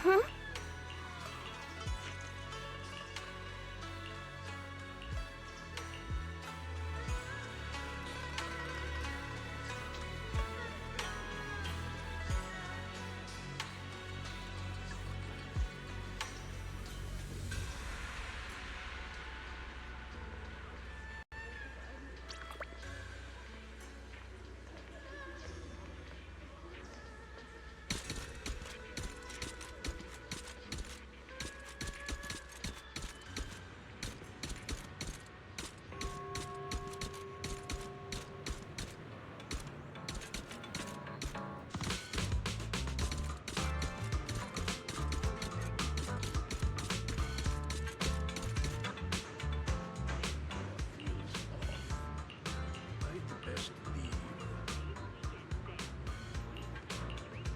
Mm-hmm.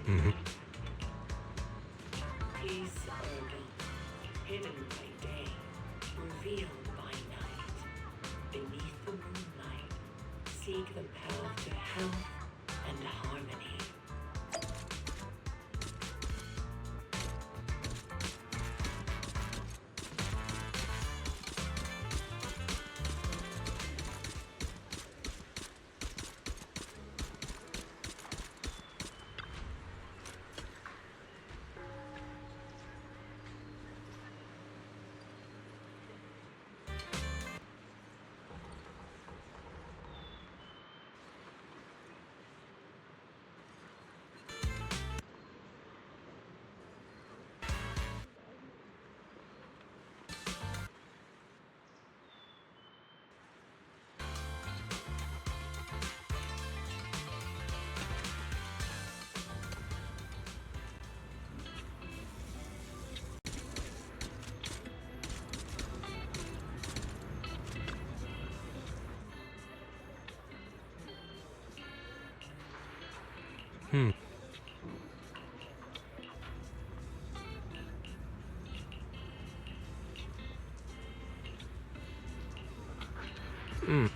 Mm-hmm. Peace urban, hidden by day, revealed by night. Beneath the moonlight, seek the path to health and harmony. Hmm. Hmm.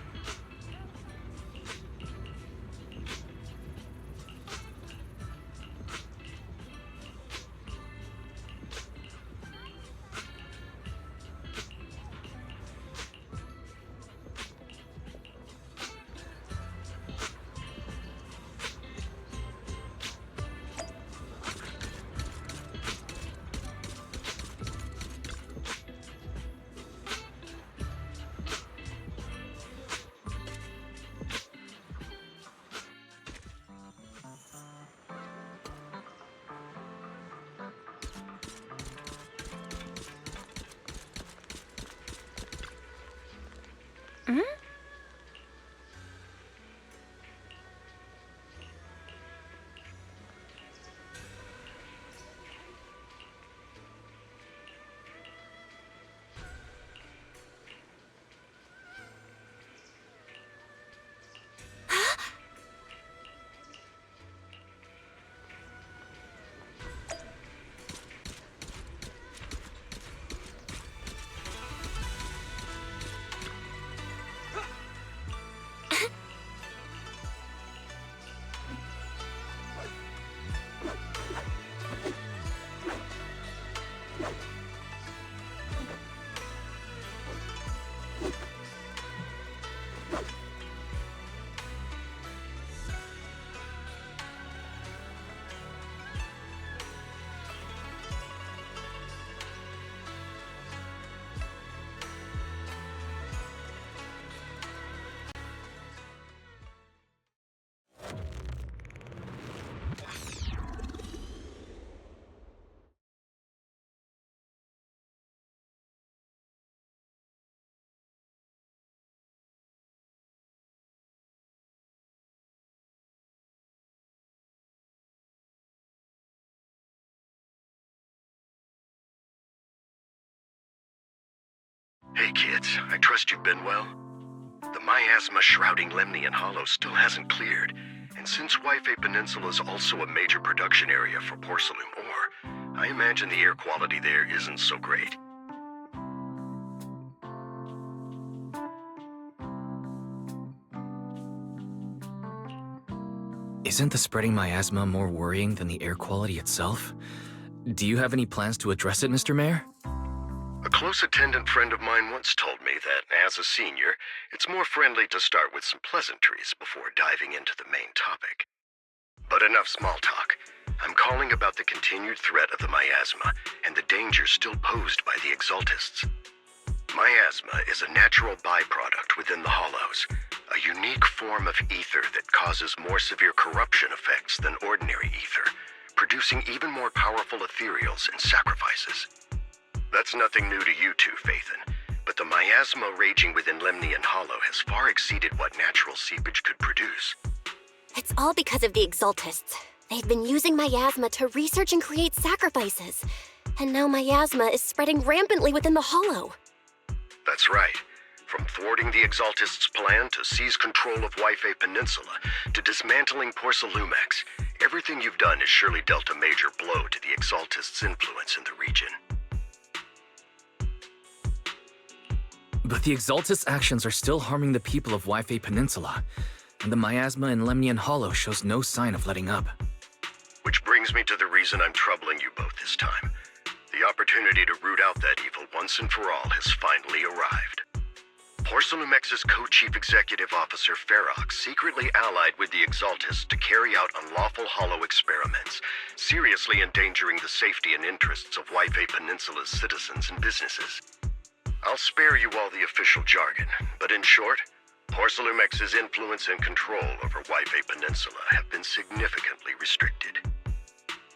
Hey kids, I trust you've been well? The miasma shrouding Lemnian Hollow still hasn't cleared, and since Yfei Peninsula is also a major production area for porcelain ore, I imagine the air quality there isn't so great. Isn't the spreading miasma more worrying than the air quality itself? Do you have any plans to address it, Mr. Mayor? A close attendant friend of mine once told me that, as a senior, it's more friendly to start with some pleasantries before diving into the main topic. But enough small talk. I'm calling about the continued threat of the miasma and the danger still posed by the Exaltists. Miasma is a natural byproduct within the Hollows, a unique form of ether that causes more severe corruption effects than ordinary ether, producing even more powerful ethereals and sacrifices. That's nothing new to you two, Phaethon, but the miasma raging within Lemnian Hollow has far exceeded what natural seepage could produce. It's all because of the Exaltists. They've been using miasma to research and create sacrifices. And now miasma is spreading rampantly within the Hollow. That's right. From thwarting the Exaltists' plan to seize control of Wi-Fi Peninsula to dismantling Porcelumex, everything you've done has surely dealt a major blow to the Exaltists' influence in the region. But the Exaltists' actions are still harming the people of Wi-Fi Peninsula, and the miasma in Lemnian Hollow shows no sign of letting up. Which brings me to the reason I'm troubling you both this time. The opportunity to root out that evil once and for all has finally arrived. Porcelumex's co-chief executive officer Ferox secretly allied with the Exaltists to carry out unlawful hollow experiments, seriously endangering the safety and interests of Wi-Fi Peninsula's citizens and businesses. I'll spare you all the official jargon, but in short, Porcelumex's influence and control over Wi-Fi Peninsula have been significantly restricted.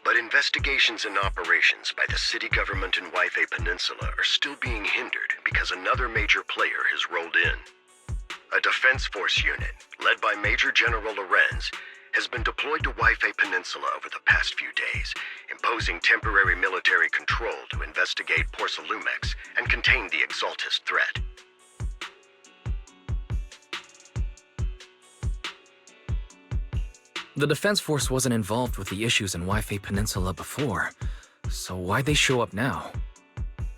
But investigations and operations by the city government in Wi-Fi Peninsula are still being hindered because another major player has rolled in. A defense force unit, led by Major General Lorenz, has been deployed to Wi-Fi Peninsula over the past few days, imposing temporary military control to investigate Porcelumex and contain the Exaltist threat. The Defense Force wasn't involved with the issues in Wi-Fi Peninsula before, so why'd they show up now?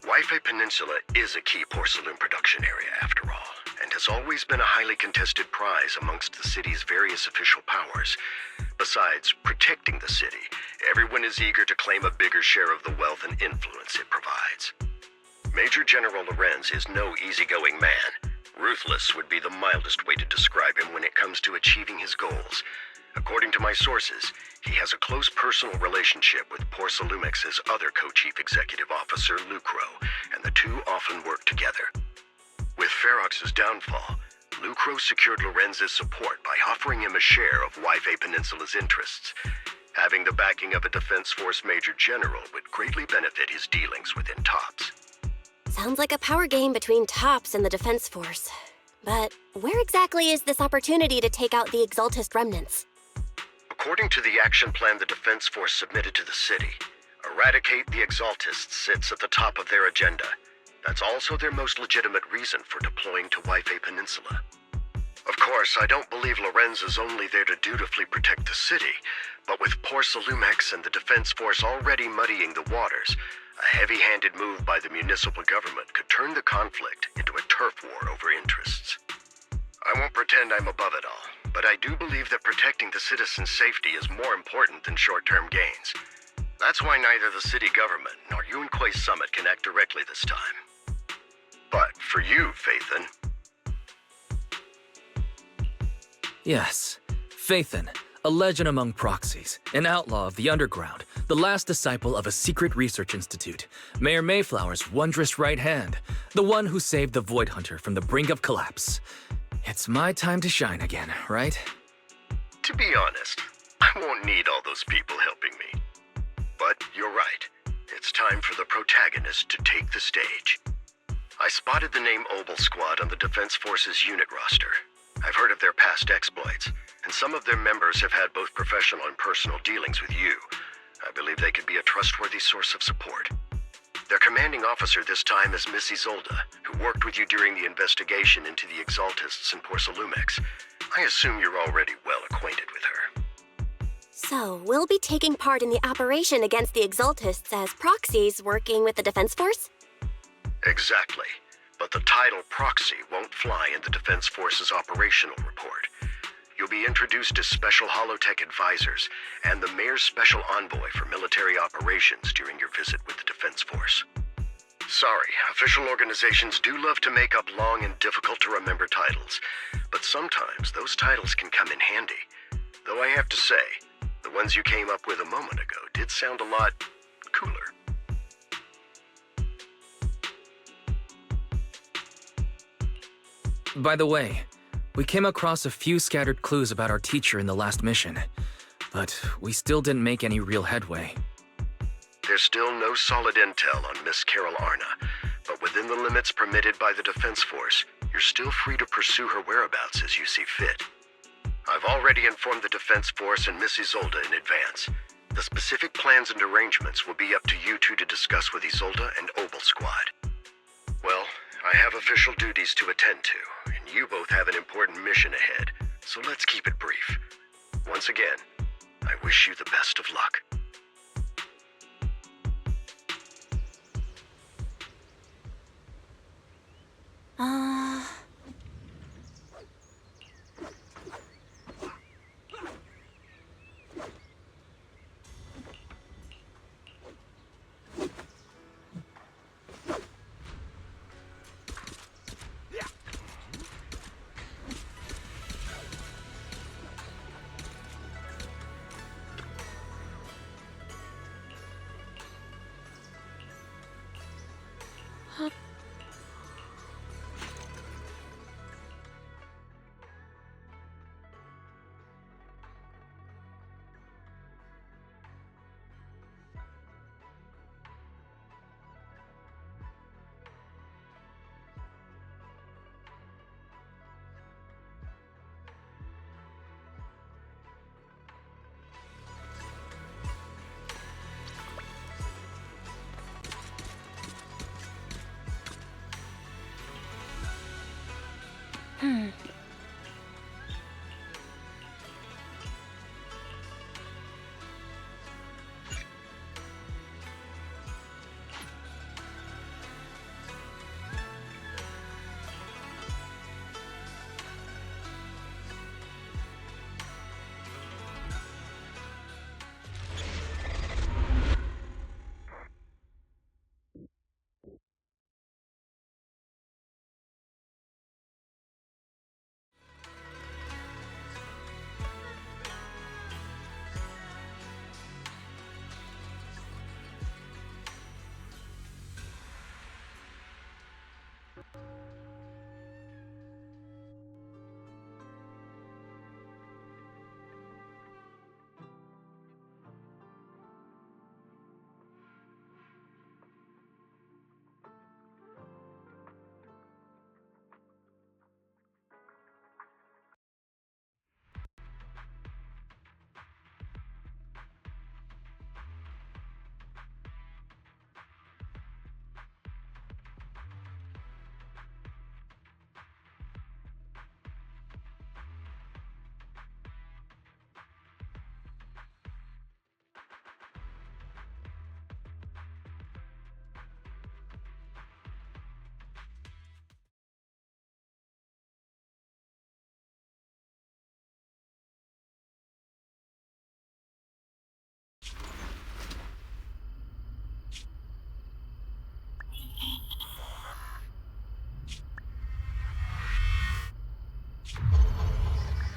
Wi-Fi Peninsula is a key porcelain production area, after all, and has always been a highly contested prize amongst the city's various official powers. Besides protecting the city, everyone is eager to claim a bigger share of the wealth and influence it provides. Major General Lorenz is no easygoing man. Ruthless would be the mildest way to describe him when it comes to achieving his goals. According to my sources, he has a close personal relationship with Porcelumex's other co-chief executive officer, Lucro, and the two often work together. With Ferox's downfall, Lucro secured Lorenz's support by offering him a share of Wi-Fi Peninsula's interests. Having the backing of a Defense Force Major General would greatly benefit his dealings within TOPS. Sounds like a power game between TOPS and the Defense Force. But where exactly is this opportunity to take out the Exaltist remnants? According to the action plan the Defense Force submitted to the city, eradicate the Exaltists sits at the top of their agenda. That's also their most legitimate reason for deploying to Wi-Fi Peninsula. Of course, I don't believe Lorenz is only there to dutifully protect the city, but with Porcelumex and the Defense Force already muddying the waters, a heavy-handed move by the municipal government could turn the conflict into a turf war over interests. I won't pretend I'm above it all, but I do believe that protecting the citizens' safety is more important than short-term gains. That's why neither the city government nor Yunque's summit can act directly this time. But for you, Phaethon... Yes, Phaethon, a legend among proxies, an outlaw of the underground, the last disciple of a secret research institute, Mayor Mayflower's wondrous right hand, the one who saved the Void Hunter from the brink of collapse. It's my time to shine again, right? To be honest, I won't need all those people helping me. But you're right. It's time for the protagonist to take the stage. I spotted the name Obel Squad on the Defense Force's unit roster. I've heard of their past exploits, and some of their members have had both professional and personal dealings with you. I believe they could be a trustworthy source of support. Their commanding officer this time is Miss Isolda, who worked with you during the investigation into the Exaltists in Porcelumex. I assume you're already well acquainted with her. So, we'll be taking part in the operation against the Exaltists as proxies working with the Defense Force? Exactly. But the title proxy won't fly in the Defense Force's operational report. you'll be introduced as Special Holotech Advisors and the Mayor's Special Envoy for Military Operations during your visit with the Defense Force. Sorry, official organizations do love to make up long and difficult-to-remember titles, but sometimes those titles can come in handy. Though I have to say, the ones you came up with a moment ago did sound a lot cooler. By the way, we came across a few scattered clues about our teacher in the last mission, but we still didn't make any real headway. There's still no solid intel on Miss Carol Arna, but within the limits permitted by the Defense Force, you're still free to pursue her whereabouts as you see fit. I've already informed the Defense Force and Miss Isolde in advance. The specific plans and arrangements will be up to you two to discuss with Isolde and Obel Squad. Well, I have official duties to attend to, and you both have an important mission ahead, so let's keep it brief. Once again, I wish you the best of luck.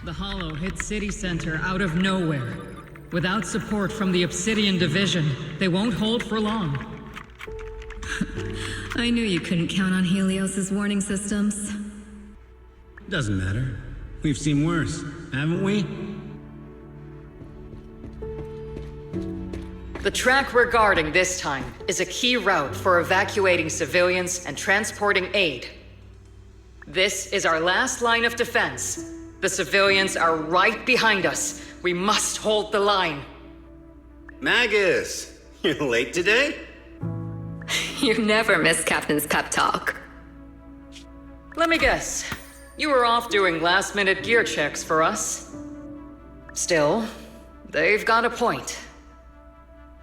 The Hollow hit City Center out of nowhere. Without support from the Obsidian Division, they won't hold for long. I knew you couldn't count on Helios's warning systems. Doesn't matter. We've seen worse, haven't we? The track we're guarding this time is a key route for evacuating civilians and transporting aid. This is our last line of defense. The civilians are right behind us. We must hold the line. Magus, you're late today? You never miss Captain's pep talk. Let me guess. You were off doing last-minute gear checks for us. Still, they've got a point.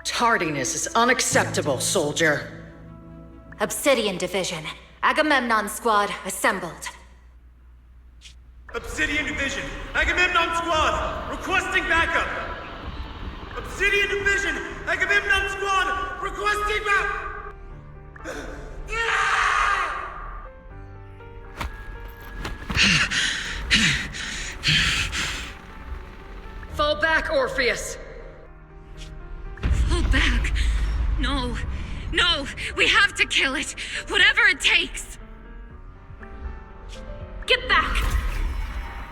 Tardiness is unacceptable, soldier. Obsidian Division. Agamemnon Squad assembled. Obsidian Division, Agamemnon Squad, requesting backup! Obsidian Division, Agamemnon Squad, requesting backup! Fall back, Orpheus! Fall back. No. No, we have to kill it. Whatever it takes. Get back!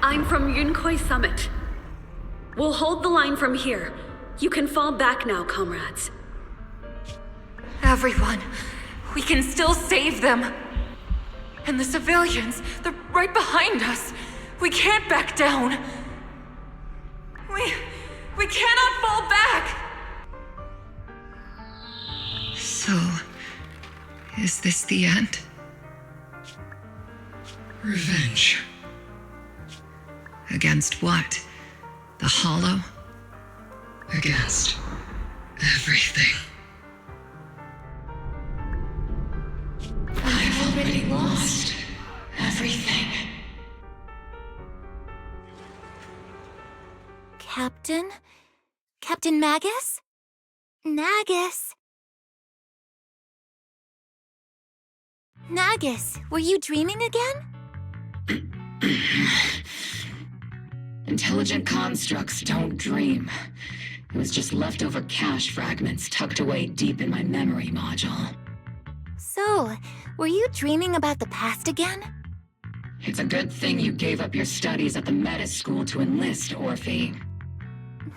I'm from Yunkoi Summit. We'll hold the line from here. You can fall back now, comrades. Everyone. We can still save them. And the civilians, they're right behind us. We can't back down. We cannot fall back! So, is this the end? Revenge. Against what? The Hollow? Against everything. I've already lost everything. Captain? Captain Magus? Nagus? Nagus, were you dreaming again? Intelligent constructs don't dream. It was just leftover cache fragments tucked away deep in my memory module. So, were you dreaming about the past again? It's a good thing you gave up your studies at the Meta School to enlist, Orphe.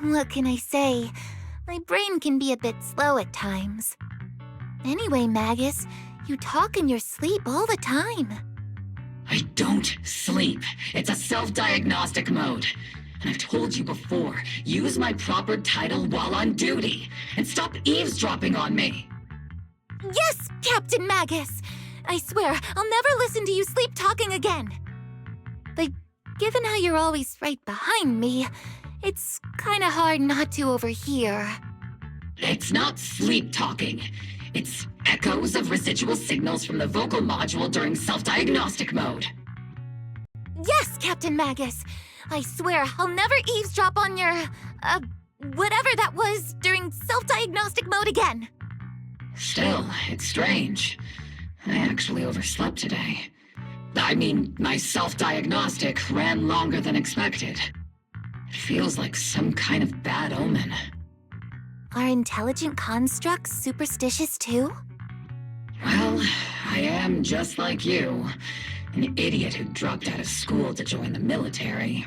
What can I say? My brain can be a bit slow at times. Anyway, Magus, you talk in your sleep all the time. I don't sleep. It's a self-diagnostic mode. And I've told you before, use my proper title while on duty, and stop eavesdropping on me. Yes, Captain Magus! I swear, I'll never listen to you sleep talking again. But given how you're always right behind me, it's kinda hard not to overhear. It's not sleep talking. It's echoes of residual signals from the vocal module during self-diagnostic mode. Yes, Captain Magus. I swear I'll never eavesdrop on your, whatever that was during self-diagnostic mode again. Still, it's strange. I actually overslept today. I mean, my self-diagnostic ran longer than expected. It feels like some kind of bad omen. Are intelligent constructs superstitious too? Well, I am just like you. An idiot who dropped out of school to join the military.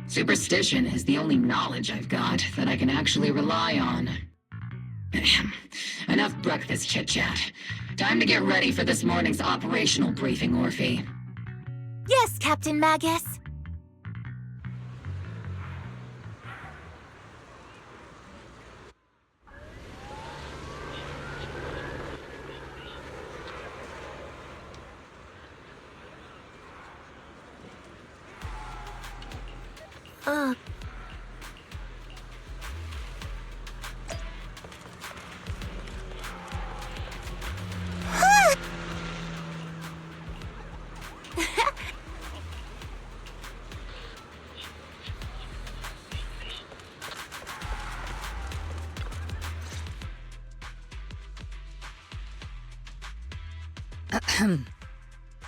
Superstition is the only knowledge I've got that I can actually rely on. Enough breakfast chit-chat. Time to get ready for this morning's operational briefing, Orphe. Yes, Captain Magus.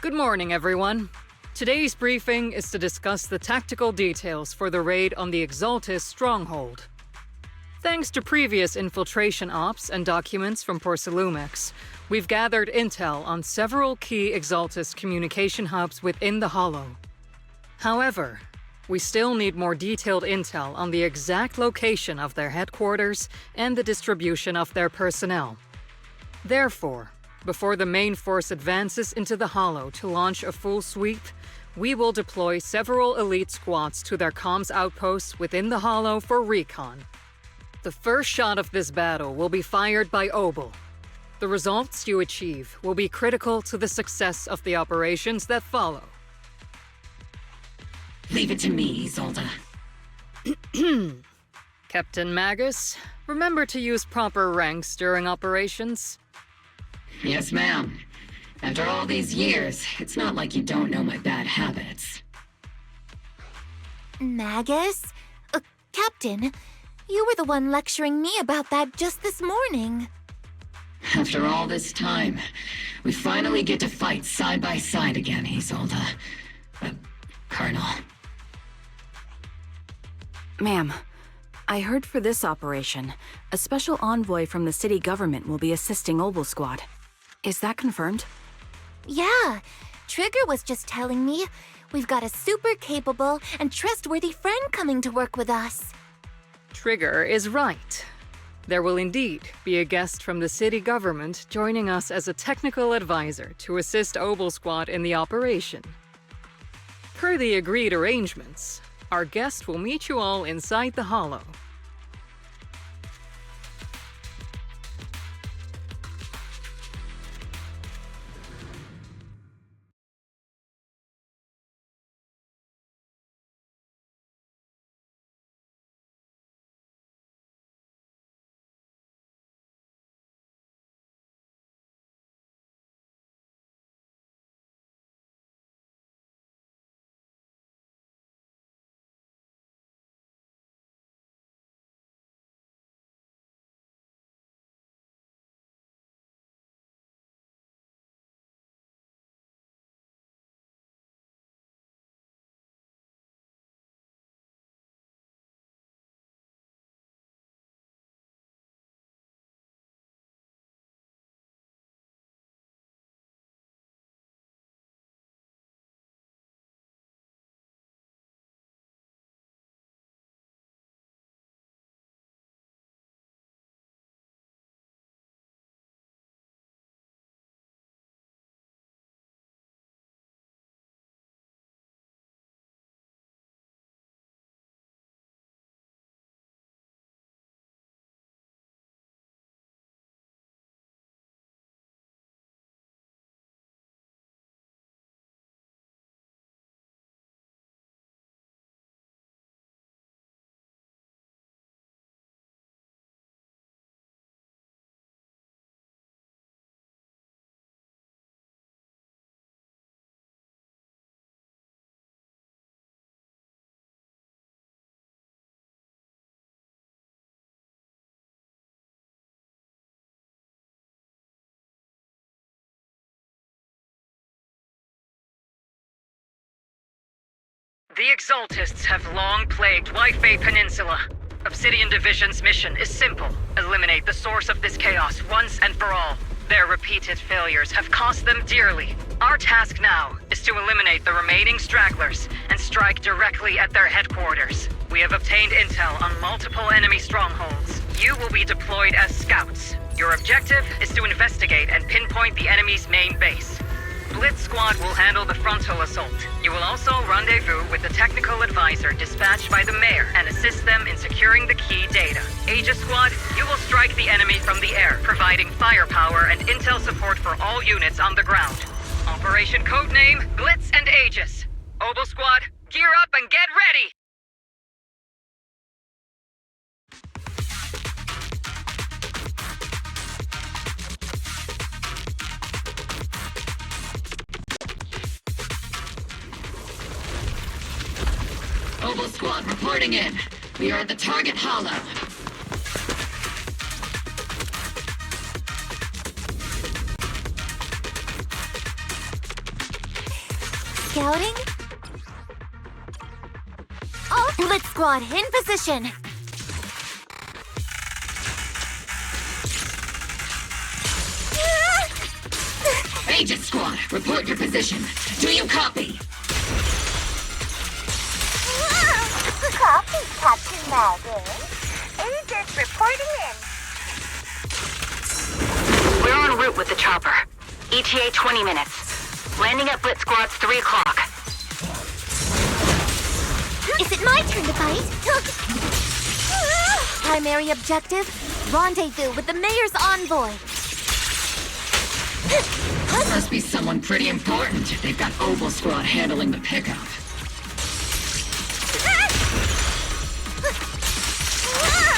Good morning, everyone. Today's briefing is to discuss the tactical details for the raid on the Exaltus stronghold. Thanks to previous infiltration ops and documents from Porcelumex, we've gathered intel on several key Exaltus communication hubs within the Hollow. However, we still need more detailed intel on the exact location of their headquarters and the distribution of their personnel. Therefore, before the main force advances into the Hollow to launch a full sweep, we will deploy several elite squads to their comms outposts within the Hollow for recon. The first shot of this battle will be fired by Obel. The results you achieve will be critical to the success of the operations that follow. Leave it to me, Isolde. Captain Magus, remember to use proper ranks during operations. Yes, ma'am. After all these years, it's not like you don't know my bad habits. Magus? Captain, you were the one lecturing me about that just this morning. After all this time, we finally get to fight side by side again, Isolde. Colonel. Ma'am, I heard for this operation, a special envoy from the city government will be assisting Obel Squad. Is that confirmed? Yeah, Trigger was just telling me we've got a super capable and trustworthy friend coming to work with us. Trigger is right. There will indeed be a guest from the city government joining us as a technical advisor to assist Obel Squad in the operation. Per the agreed arrangements, our guest will meet you all inside the Hollow. The Exaltists have long plagued Yfei Peninsula. Obsidian Division's mission is simple. Eliminate the source of this chaos once and for all. Their repeated failures have cost them dearly. Our task now is to eliminate the remaining stragglers and strike directly at their headquarters. We have obtained intel on multiple enemy strongholds. You will be deployed as scouts. Your objective is to investigate and pinpoint the enemy's main base. Blitz Squad will handle the frontal assault. You will also rendezvous with the technical advisor dispatched by the mayor and assist them in securing the key data. Aegis Squad, you will strike the enemy from the air, providing firepower and intel support for all units on the ground. Operation codename Blitz and Aegis. Obel Squad, gear up and get ready! Obel Squad reporting in. We are at the target hollow. Scouting? Oh, Blitz Squad in position. Aegis Squad, report your position. Do you copy? Copy, Captain Magus. Aegis reporting in. We're en route with the chopper. ETA 20 minutes. Landing at Blitz Squad's 3 o'clock. Is it my turn to fight? Primary objective, rendezvous with the mayor's envoy. Must be someone pretty important. They've got Obel Squad handling the pickup.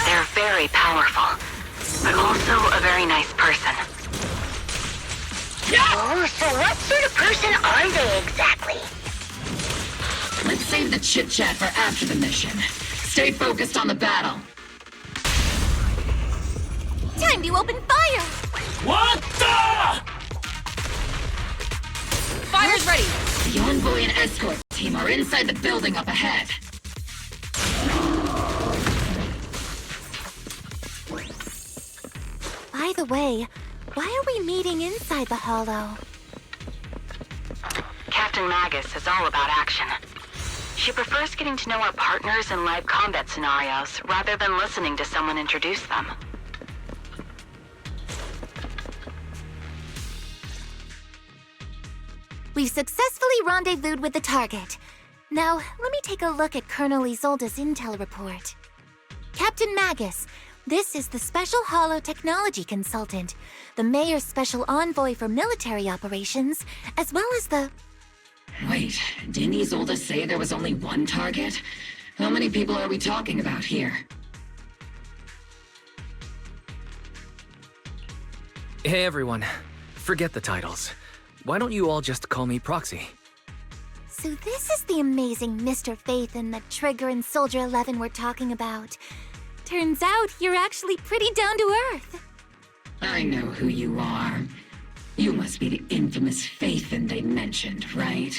They're very powerful, but also a very nice person. Oh, so what sort of person are they exactly? Let's save the chit-chat for after the mission. Stay focused on the battle. Time to open fire! What the? Fire's ready! The envoy and escort team are inside the building up ahead. By the way, why are we meeting inside the Hollow? Captain Magus is all about action. She prefers getting to know our partners in live combat scenarios rather than listening to someone introduce them. We've successfully rendezvoused with the target. Now, let me take a look at Colonel Isolde's intel report. Captain Magus, this is the Special Hollow Technology Consultant, the Mayor's Special Envoy for Military Operations, as well as the... Wait, didn't Isolde say there was only one target? How many people are we talking about here? Hey everyone, forget the titles. Why don't you all just call me Proxy? So this is the amazing Mr. Phaethon that Trigger and Soldier 11 were talking about. Turns out you're actually pretty down to earth. I know who you are. You must be the infamous Phaethon they mentioned, right?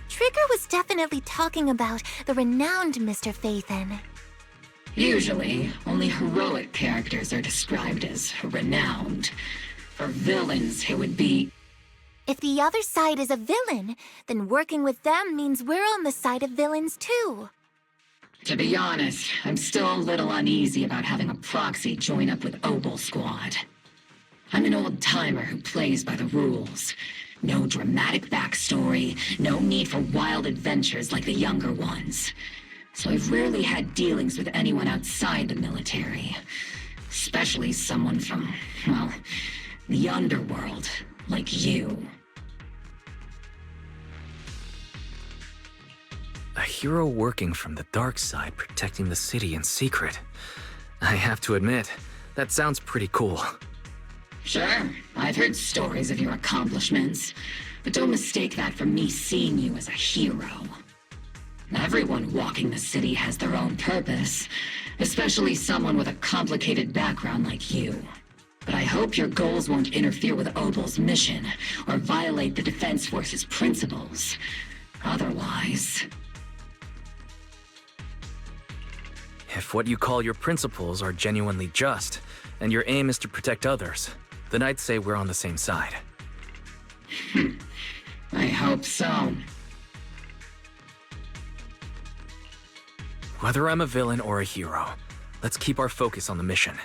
Trigger was definitely talking about the renowned Mr. Phaethon. Usually, only heroic characters are described as renowned. For villains, it would be... If the other side is a villain, then working with them means we're on the side of villains too. To be honest, I'm still a little uneasy about having a proxy join up with Obel Squad. I'm an old-timer who plays by the rules. No dramatic backstory, no need for wild adventures like the younger ones. So I've rarely had dealings with anyone outside the military. Especially someone from, well, the underworld, like you. A hero working from the dark side, protecting the city in secret. I have to admit, that sounds pretty cool. Sure, I've heard stories of your accomplishments, but don't mistake that for me seeing you as a hero. Everyone walking the city has their own purpose, especially someone with a complicated background like you. But I hope your goals won't interfere with Obel's mission, or violate the Defense Force's principles. Otherwise... If what you call your principles are genuinely just, and your aim is to protect others, then I'd say we're on the same side. I hope so. Whether I'm a villain or a hero, let's keep our focus on the mission.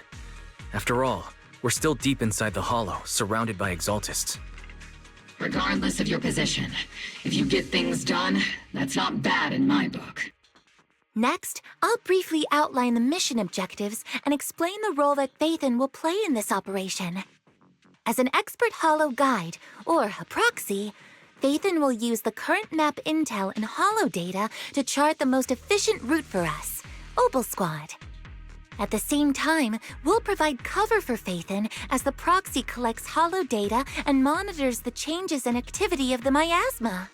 After all, we're still deep inside the Hollow, surrounded by Exaltists. Regardless of your position, if you get things done, that's not bad in my book. Next, I'll briefly outline the mission objectives and explain the role that Phaethon will play in this operation. As an expert Hollow guide, or a proxy, Phaethon will use the current map intel and Hollow data to chart the most efficient route for us, Obel Squad. At the same time, we'll provide cover for Phaethon as the proxy collects Hollow data and monitors the changes and activity of the miasma.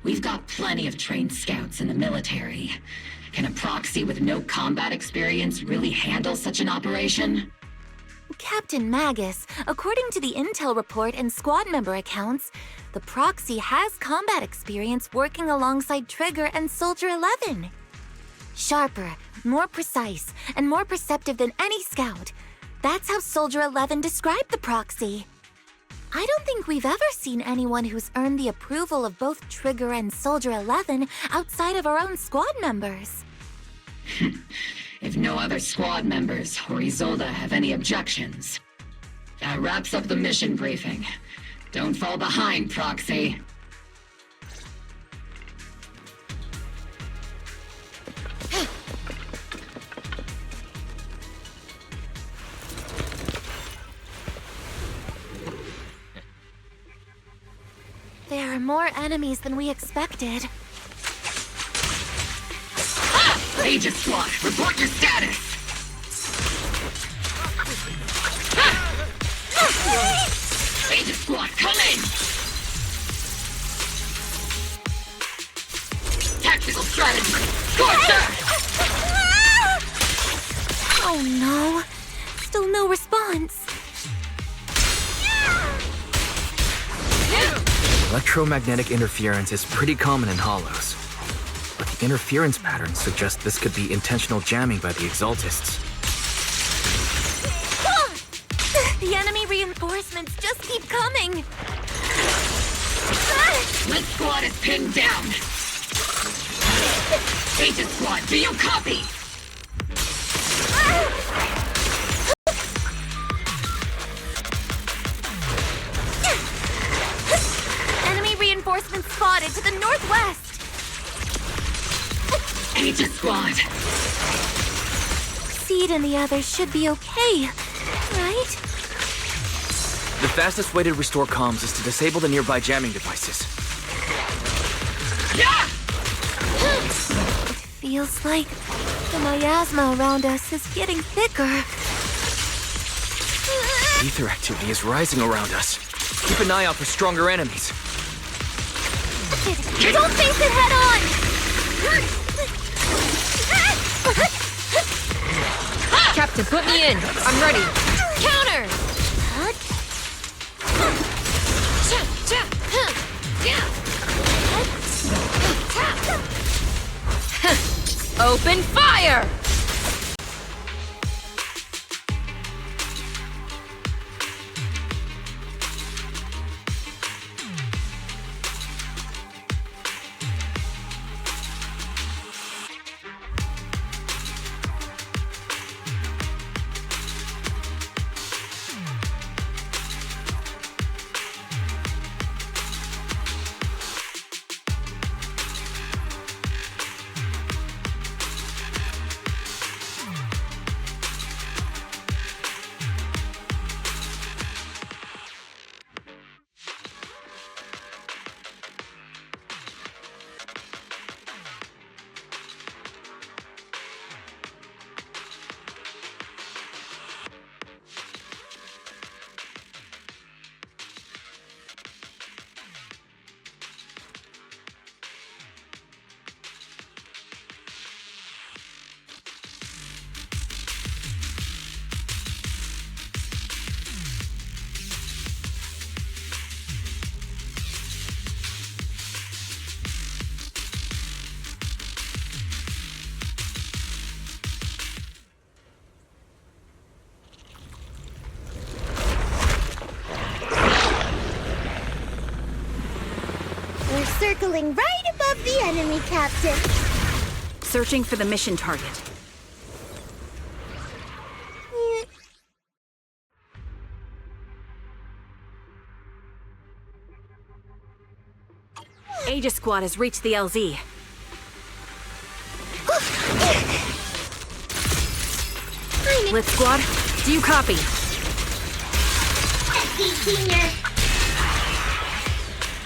We've got plenty of trained scouts in the military. Can a proxy with no combat experience really handle such an operation? Captain Magus, according to the intel report and squad member accounts, the proxy has combat experience working alongside Trigger and Soldier 11. Sharper, more precise, and more perceptive than any scout. That's how Soldier 11 described the proxy. I don't think we've ever seen anyone who's earned the approval of both Trigger and Soldier 11 outside of our own squad members. If no other squad members or Isolde have any objections. That wraps up the mission briefing. Don't fall behind, Proxy. There are more enemies than we expected. Aegis Squad, report your status! Aegis Squad, come in! Tactical strategy! Scorcher! Oh no. Still no response. Electromagnetic interference is pretty common in hollows. But the interference patterns suggest this could be intentional jamming by the Exaltists. The enemy reinforcements just keep coming. Red Squad is pinned down! Agent Squad, do you copy? Enemy reinforcements spotted to the northwest. Agent Squad! Seed and the others should be okay, right? The fastest way to restore comms is to disable the nearby jamming devices. Yeah! Feels like the miasma around us is getting thicker. Ether activity is rising around us. Keep an eye out for stronger enemies. Don't face it head on! Captain, put me in. I'm ready. Counter! Open fire! We're circling right above the enemy, Captain. Searching for the mission target. Aegis Squad has reached the LZ. Blitz Squad, do you copy? Senior.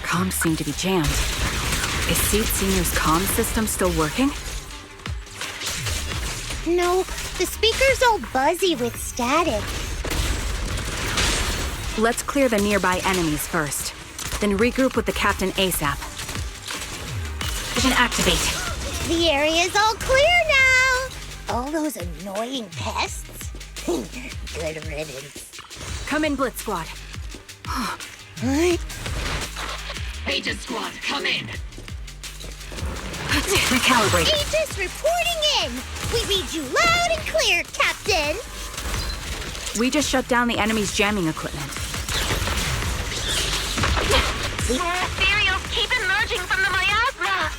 Comms seem to be jammed. Is Seed Senior's comm system still working? No, the speaker's all buzzy with static. Let's clear the nearby enemies first. Then regroup with the Captain ASAP. Vision activate. The area's all clear now. All those annoying pests? Good riddance. Come in, Blitz Squad. Agent Squad, come in! Recalibrate. Aegis reporting in. We read you loud and clear, Captain. We just shut down the enemy's jamming equipment. Ethereals keep emerging from the miasma.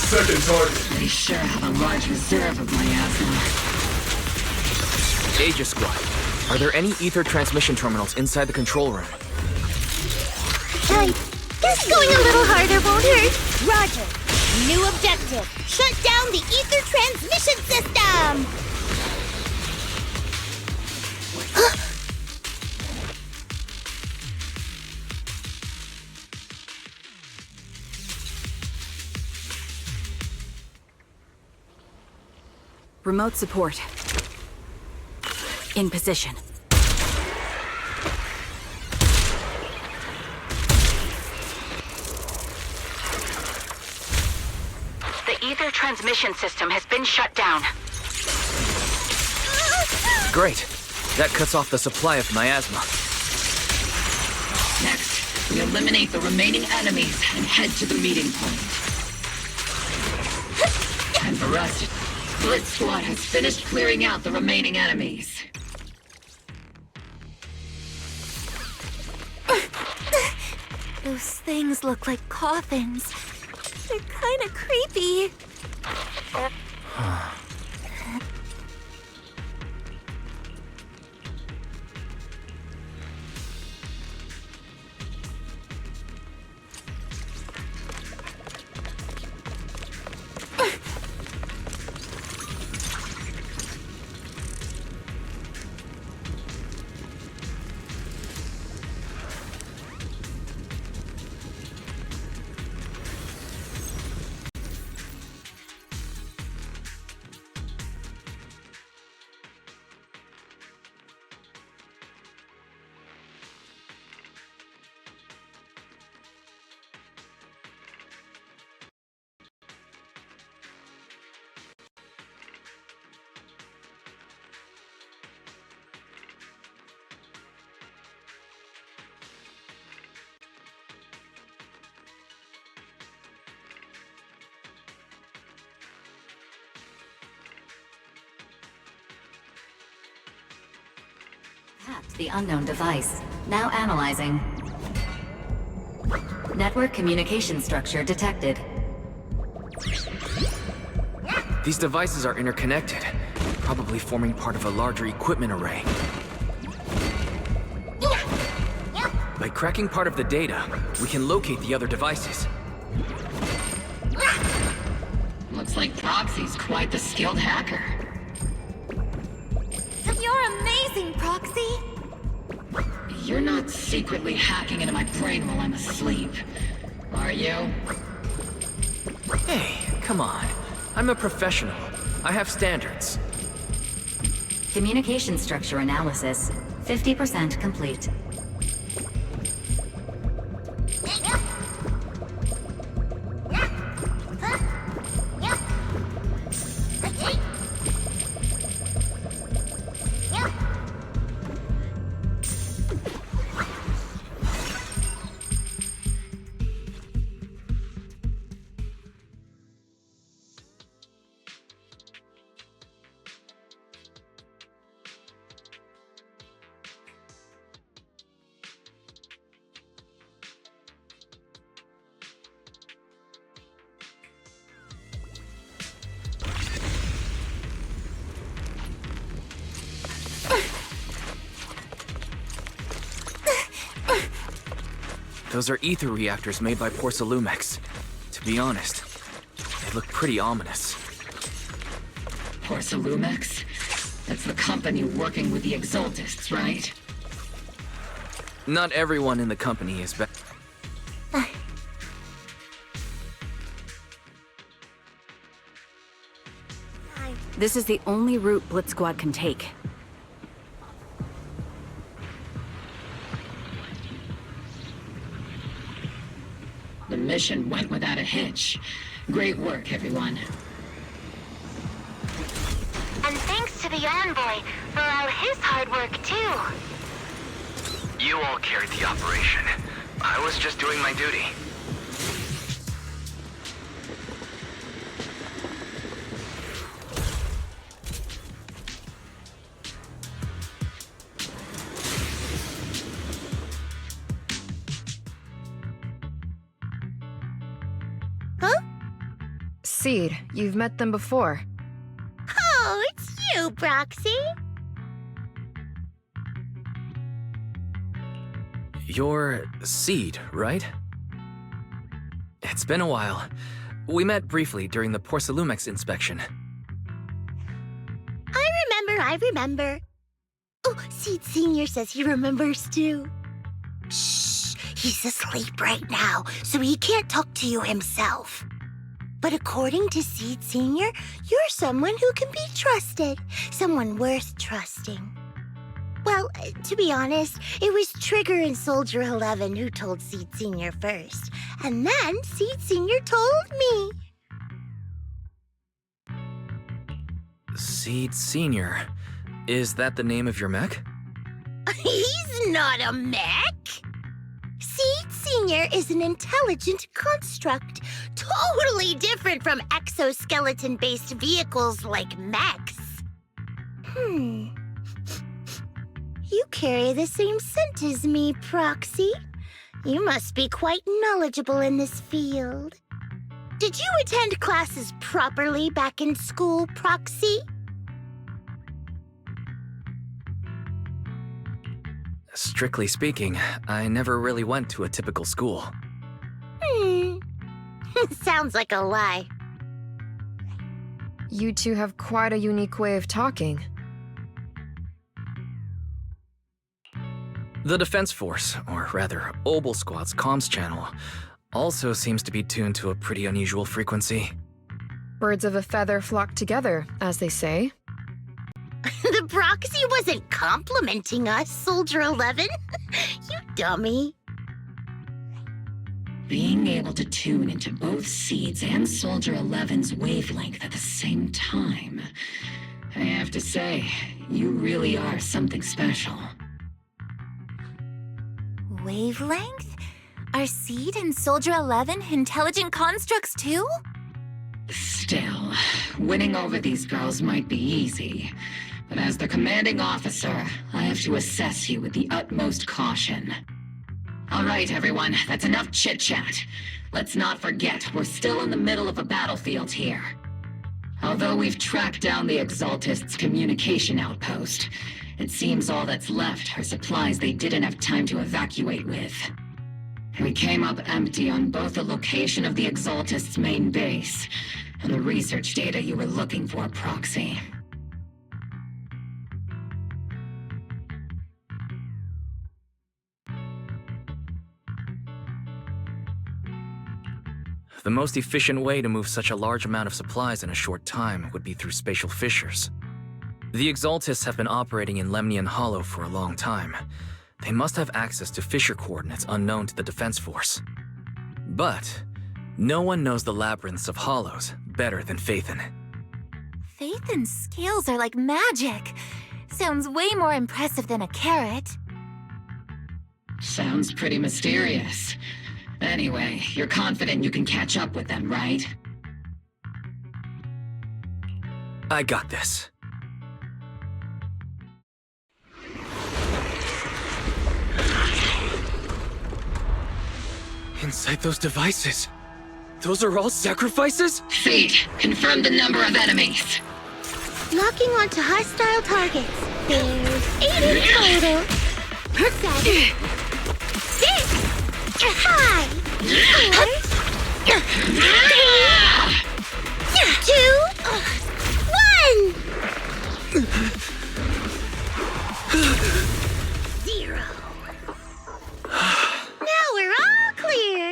Second target. They sure have a large reserve of miasma. Aegis Squad, are there any ether transmission terminals inside the control room? Guess going a little harder won't hurt. Roger. New objective. Shut down the ether transmission system. Remote support. In position. transmission system has been shut down. Great. That cuts off the supply of miasma. Next, we eliminate the remaining enemies and head to the meeting point. And for us, Blitz Squad has finished clearing out the remaining enemies. Those things look like coffins. They're kind of creepy. Tapped the unknown device. Now analyzing. Network communication structure detected. These devices are interconnected, probably forming part of a larger equipment array. By cracking part of the data, we can locate the other devices. Looks like Proxy's quite the skilled hacker. You're amazing, Proxy! You're not secretly hacking into my brain while I'm asleep, are you? Hey, come on. I'm a professional. I have standards. Communication structure analysis. 50% complete. Those are ether reactors made by Porcelumex. To be honest, they look pretty ominous. Porcelumex? That's the company working with the Exaltists, right? Not everyone in the company is bad. This is the only route Blitz Squad can take. The mission went without a hitch. Great work, everyone. And thanks to the Envoy for all his hard work, too. You all carried the operation. I was just doing my duty. Seed, you've met them before. Oh, it's you, Proxy. You're Seed, right? It's been a while. We met briefly during the Porcelumex inspection. I remember. Oh, Seed Senior says he remembers too. Shh, he's asleep right now, so he can't talk to you himself. But according to Seed Senior, you're someone who can be trusted. Someone worth trusting. Well, to be honest, it was Trigger and Soldier 11 who told Seed Senior first. And then Seed Senior told me. Seed Senior. Is that the name of your mech? He's not a mech! Seed Senior is an intelligent construct, totally different from exoskeleton-based vehicles like mechs. You carry the same scent as me, Proxy. You must be quite knowledgeable in this field. Did you attend classes properly back in school, Proxy? Strictly speaking, I never really went to a typical school. Sounds like a lie. You two have quite a unique way of talking. The Defense Force, or rather, Obel Squad's comms channel, also seems to be tuned to a pretty unusual frequency. Birds of a feather flock together, as they say. The Proxy wasn't complimenting us, Soldier 11. You dummy. Being able to tune into both Seeds and Soldier 11's wavelength at the same time. I have to say, you really are something special. Wavelength? Are Seed and Soldier 11 intelligent constructs too? Still, winning over these girls might be easy. But as the commanding officer, I have to assess you with the utmost caution. All right, everyone, that's enough chit-chat. Let's not forget, we're still in the middle of a battlefield here. Although we've tracked down the Exaltists' communication outpost, it seems all that's left are supplies they didn't have time to evacuate with. We came up empty on both the location of the Exaltists' main base and the research data you were looking for, Proxy. The most efficient way to move such a large amount of supplies in a short time would be through spatial fissures. The Exaltists have been operating in Lemnian Hollow for a long time. They must have access to fissure coordinates unknown to the Defense Force. But no one knows the labyrinths of hollows better than Phaethon. Phaethon's scales are like magic. Sounds way more impressive than a carrot. Sounds pretty mysterious. Anyway, you're confident you can catch up with them, right? I got this. Inside those devices, those are all sacrifices? Fate, confirm the number of enemies. Locking onto hostile targets. There's 8 in total. 7, 6, 5, 4, 3, 2, 1. 0. Now we're all clear.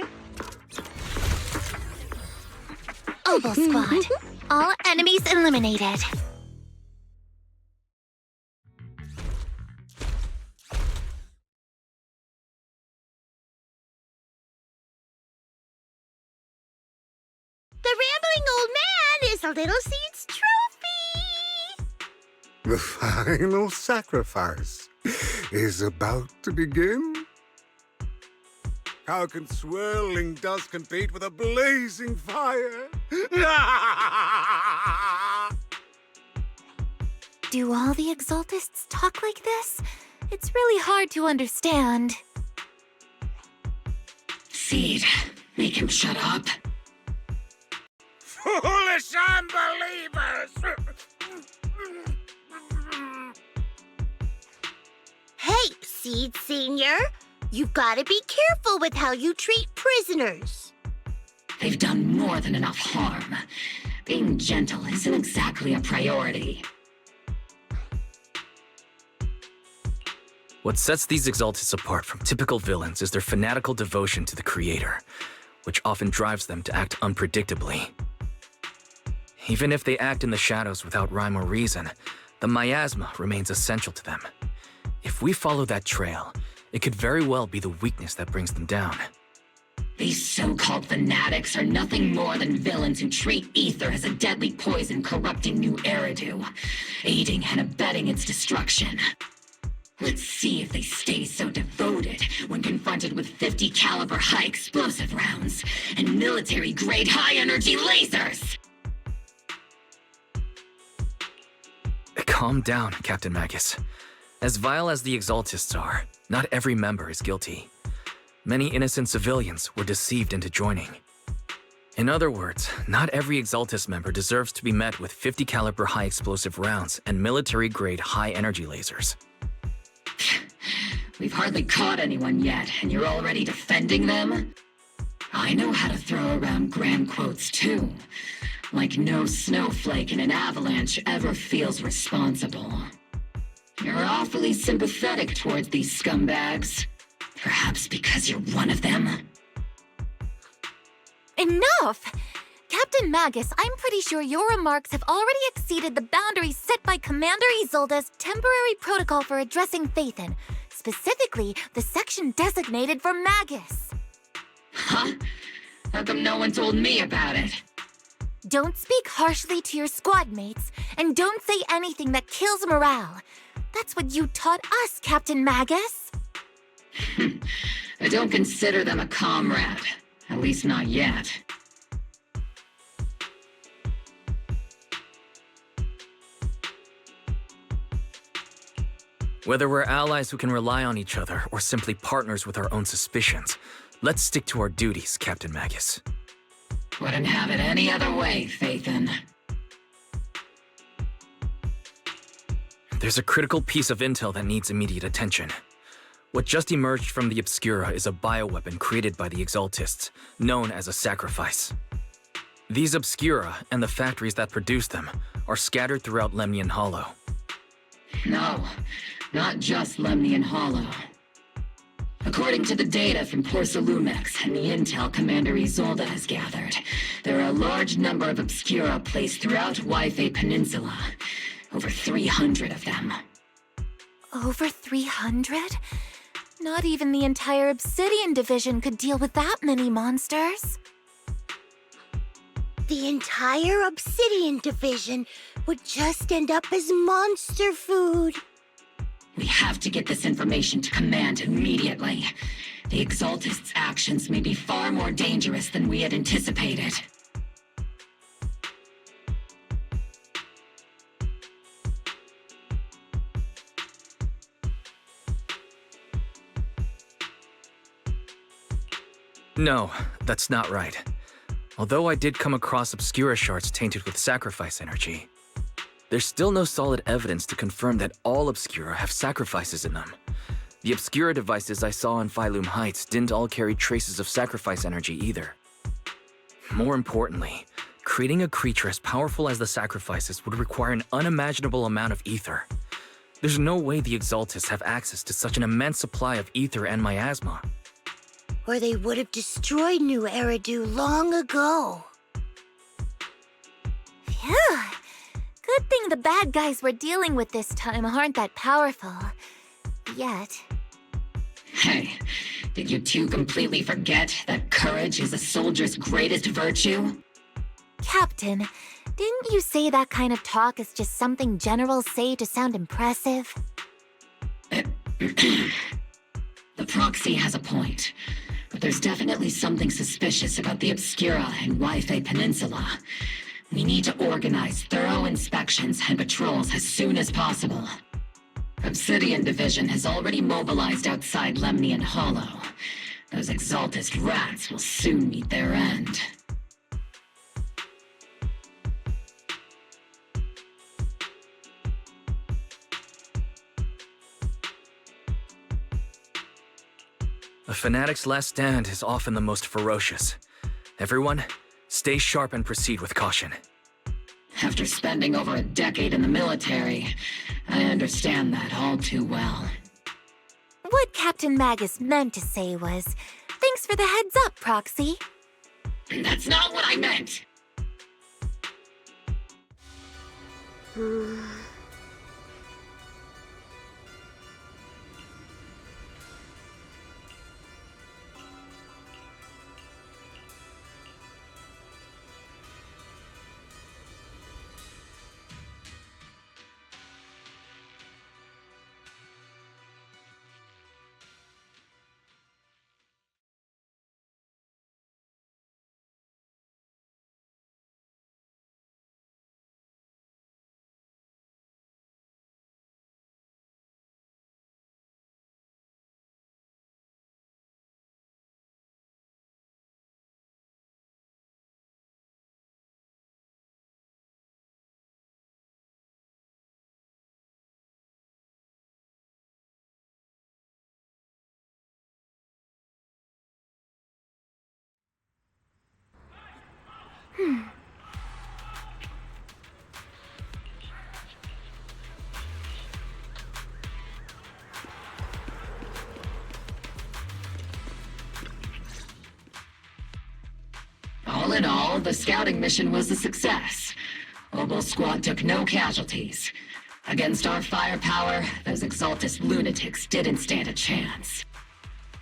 Obel Squad. All enemies eliminated. The rambling old man is a little Seed's trophy. The final sacrifice is about to begin. How can swirling dust compete with a blazing fire? Do all the Exaltists talk like this? It's really hard to understand. Seed, make him shut up. Foolish unbelievers! Hey, Seed Senior. You've got to be careful with how you treat prisoners. They've done more than enough harm. Being gentle isn't exactly a priority. What sets these Exaltists apart from typical villains is their fanatical devotion to the Creator, which often drives them to act unpredictably. Even if they act in the shadows without rhyme or reason, the miasma remains essential to them. If we follow that trail, it could very well be the weakness that brings them down. These so-called fanatics are nothing more than villains who treat ether as a deadly poison corrupting New Eridu, aiding and abetting its destruction. Let's see if they stay so devoted when confronted with 50 caliber high explosive rounds and military-grade high-energy lasers! Calm down, Captain Magus. As vile as the Exaltists are, not every member is guilty. Many innocent civilians were deceived into joining. In other words, not every Exaltist member deserves to be met with 50 caliber high explosive rounds and military-grade high-energy lasers. We've hardly caught anyone yet, and you're already defending them? I know how to throw around grand quotes too. Like no snowflake in an avalanche ever feels responsible. You're awfully sympathetic towards these scumbags. Perhaps because you're one of them? Enough! Captain Magus, I'm pretty sure your remarks have already exceeded the boundaries set by Commander Isolde's temporary protocol for addressing Phaethon, specifically the section designated for Magus. Huh? How come no one told me about it? Don't speak harshly to your squad mates, and don't say anything that kills morale. That's what you taught us, Captain Magus. I don't consider them a comrade. At least not yet. Whether we're allies who can rely on each other or simply partners with our own suspicions, let's stick to our duties, Captain Magus. Wouldn't have it any other way, Phaethon. There's a critical piece of intel that needs immediate attention. What just emerged from the Obscura is a bioweapon created by the Exaltists, known as a sacrifice. These Obscura, and the factories that produce them, are scattered throughout Lemnian Hollow. No, not just Lemnian Hollow. According to the data from Porcelumex and the intel Commander Isolde has gathered, there are a large number of Obscura placed throughout Yfei Peninsula. Over 300 of them. Over 300? Not even the entire Obsidian Division could deal with that many monsters. The entire Obsidian Division would just end up as monster food. We have to get this information to Command immediately. The Exaltists' actions may be far more dangerous than we had anticipated. No, that's not right. Although I did come across Obscura shards tainted with sacrifice energy, there's still no solid evidence to confirm that all Obscura have sacrifices in them. The Obscura devices I saw on Phylum Heights didn't all carry traces of sacrifice energy either. More importantly, creating a creature as powerful as the sacrifices would require an unimaginable amount of ether. There's no way the Exaltists have access to such an immense supply of ether and miasma. Or they would have destroyed New Eridu long ago. Phew. Good thing the bad guys we're dealing with this time aren't that powerful. Yet. Hey, did you two completely forget that courage is a soldier's greatest virtue? Captain, didn't you say that kind of talk is just something generals say to sound impressive? The proxy has a point. But there's definitely something suspicious about the Obscura and Yfei Peninsula. We need to organize thorough inspections and patrols as soon as possible. Obsidian Division has already mobilized outside Lemnian Hollow. Those Exaltist rats will soon meet their end. A fanatic's last stand is often the most ferocious. Everyone, stay sharp and proceed with caution. After spending over a decade in the military, I understand that all too well. What Captain Magus meant to say was, thanks for the heads up, Proxy. That's not what I meant! in all, the scouting mission was a success. Obel Squad took no casualties. Against our firepower, those Exaltist lunatics didn't stand a chance.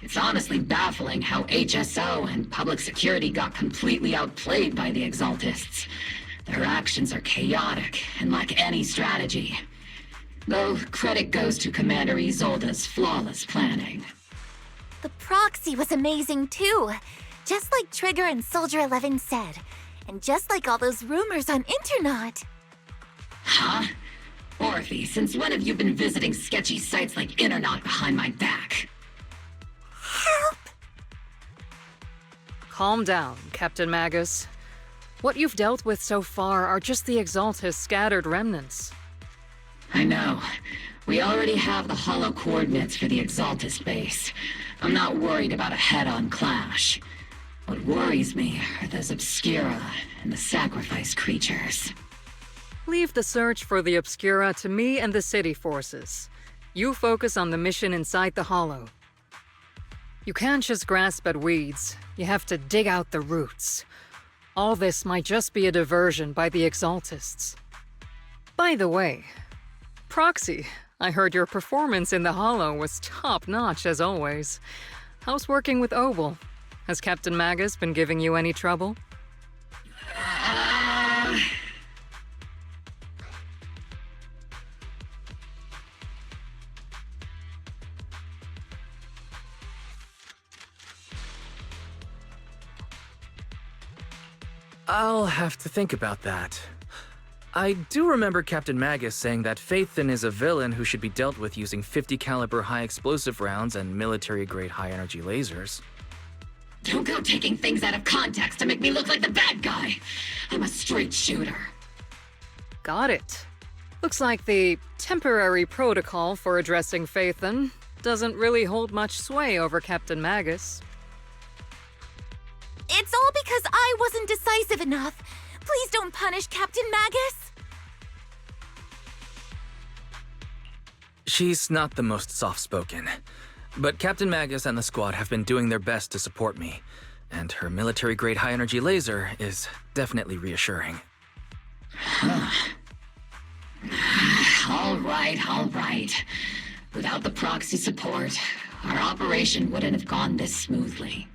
It's honestly baffling how HSO and public security got completely outplayed by the Exaltists. Their actions are chaotic and lack any strategy. Though credit goes to Commander Isolde's flawless planning. The proxy was amazing too. Just like Trigger and Soldier 11 said. And just like all those rumors on Internet. Huh? Orphe, since when have you been visiting sketchy sites like Internet behind my back? Help! Calm down, Captain Magus. What you've dealt with so far are just the Exaltist scattered remnants. I know. We already have the hollow coordinates for the Exaltist base. I'm not worried about a head-on clash. What worries me are those Obscura and the Sacrifice creatures. Leave the search for the Obscura to me and the city forces. You focus on the mission inside the Hollow. You can't just grasp at weeds. You have to dig out the roots. All this might just be a diversion by the Exaltists. By the way, Proxy, I heard your performance in the Hollow was top-notch as always. How's working with Obel? Has Captain Magus been giving you any trouble? I'll have to think about that. I do remember Captain Magus saying that Phaethon is a villain who should be dealt with using 50 caliber high explosive rounds and military-grade high-energy lasers. Don't go taking things out of context to make me look like the bad guy. I'm a straight shooter. Got it. Looks like the temporary protocol for addressing Phaethon doesn't really hold much sway over Captain Magus. It's all because I wasn't decisive enough. Please don't punish Captain Magus. She's not the most soft-spoken, but Captain Magus and the squad have been doing their best to support me, and her military-grade high-energy laser is definitely reassuring. All right. Without the proxy support, our operation wouldn't have gone this smoothly.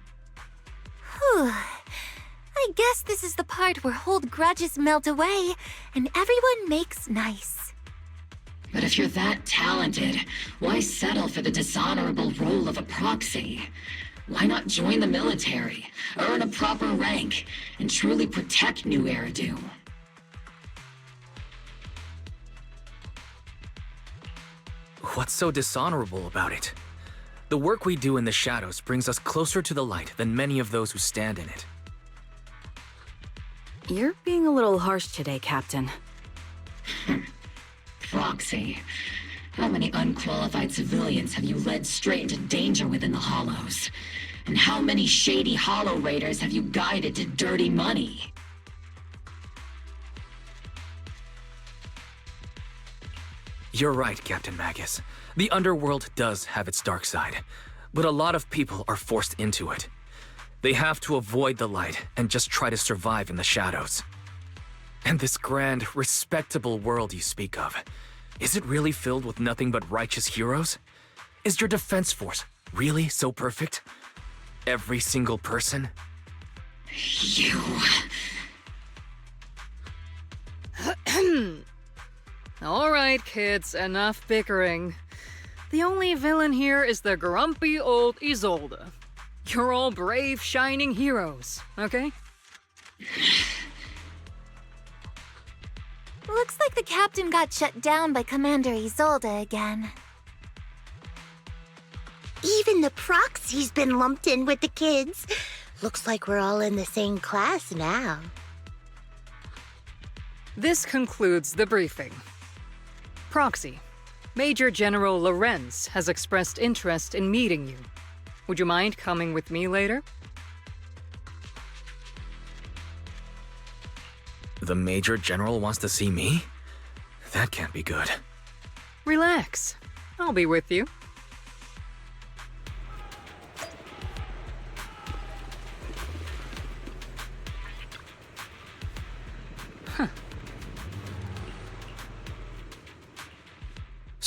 Whew. I guess this is the part where old grudges melt away and everyone makes nice. But if you're that talented, why settle for the dishonorable role of a proxy? Why not join the military, earn a proper rank, and truly protect New Eridu? What's so dishonorable about it? The work we do in the shadows brings us closer to the light than many of those who stand in it. You're being a little harsh today, Captain. Proxy. How many unqualified civilians have you led straight into danger within the Hollows? And how many shady Hollow Raiders have you guided to dirty money? You're right, Captain Magus. The underworld does have its dark side, but a lot of people are forced into it. They have to avoid the light and just try to survive in the shadows. And this grand, respectable world you speak of, is it really filled with nothing but righteous heroes? Is your defense force really so perfect? Every single person? You... All right, kids, enough bickering. The only villain here is the grumpy old Isolde. You're all brave, shining heroes, okay? Looks like the captain got shut down by Commander Isolde again. Even the proxy's been lumped in with the kids. Looks like we're all in the same class now. This concludes the briefing. Proxy, Major General Lorenz has expressed interest in meeting you. Would you mind coming with me later? The Major General wants to see me? That can't be good. Relax. I'll be with you.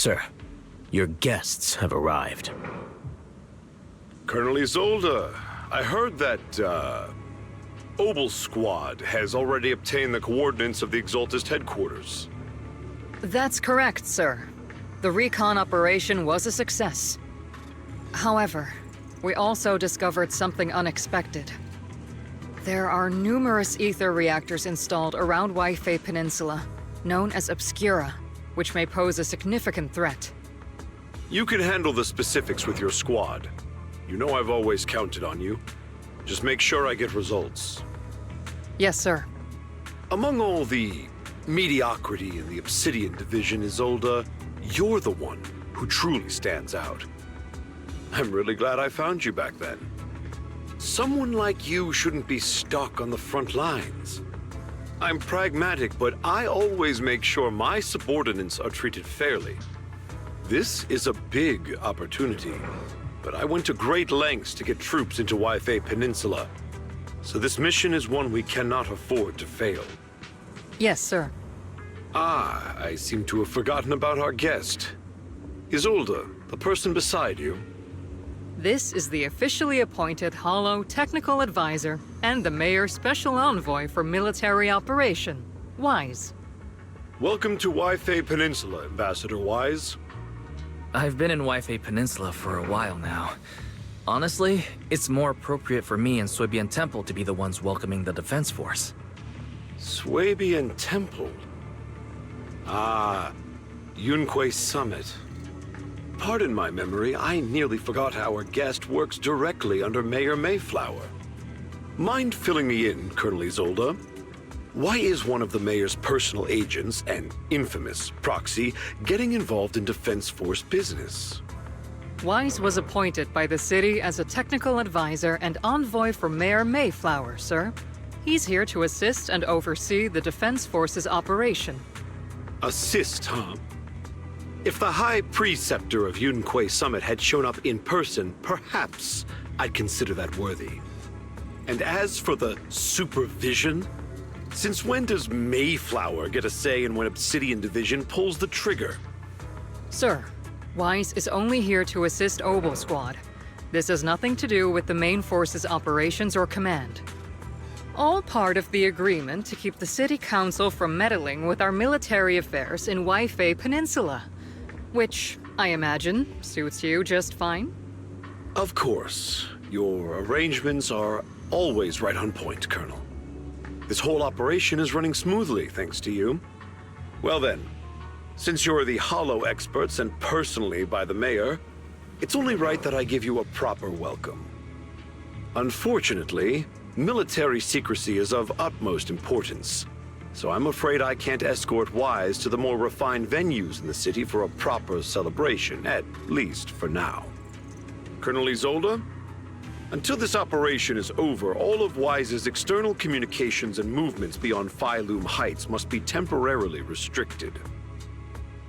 Sir, your guests have arrived. Colonel Isolde, I heard that, Obel Squad has already obtained the coordinates of the Exaltist headquarters. That's correct, sir. The recon operation was a success. However, we also discovered something unexpected. There are numerous ether reactors installed around Waifei Peninsula, known as Obscura, which may pose a significant threat. You can handle the specifics with your squad. You know I've always counted on you. Just make sure I get results. Yes, sir. Among all the mediocrity in the Obsidian Division, Isolde, you're the one who truly stands out. I'm really glad I found you back then. Someone like you shouldn't be stuck on the front lines. I'm pragmatic, but I always make sure my subordinates are treated fairly. This is a big opportunity, but I went to great lengths to get troops into Waifei Peninsula. So this mission is one we cannot afford to fail. Yes, sir. Ah, I seem to have forgotten about our guest. Isolde, the person beside you. This is the officially appointed Hollow Technical Advisor and the Mayor's Special Envoy for Military Operation, Wise. Welcome to Waifei Peninsula, Ambassador Wise. I've been in Waifei Peninsula for a while now. Honestly, it's more appropriate for me and Swabian Temple to be the ones welcoming the Defense Force. Swabian Temple? Ah, Yunquei Summit. Pardon my memory, I nearly forgot our guest works directly under Mayor Mayflower. Mind filling me in, Colonel Isolde? Why is one of the mayor's personal agents, an infamous proxy, getting involved in Defense Force business? Wise was appointed by the city as a technical advisor and envoy for Mayor Mayflower, sir. He's here to assist and oversee the Defense Force's operation. Assist, huh? If the High Preceptor of Yunquei Summit had shown up in person, perhaps I'd consider that worthy. And as for the supervision, since when does Mayflower get a say in when Obsidian Division pulls the trigger? Sir, Wise is only here to assist Obel Squad. This has nothing to do with the main force's operations or command. All part of the agreement to keep the City Council from meddling with our military affairs in Waifei Peninsula. Which, I imagine, suits you just fine? Of course. Your arrangements are always right on point, Colonel. This whole operation is running smoothly, thanks to you. Well then, since you're the Hollow experts and personally by the Mayor, it's only right that I give you a proper welcome. Unfortunately, military secrecy is of utmost importance. So I'm afraid I can't escort Wise to the more refined venues in the city for a proper celebration, at least for now. Colonel Isolde, until this operation is over, all of Wise's external communications and movements beyond Phylum Heights must be temporarily restricted.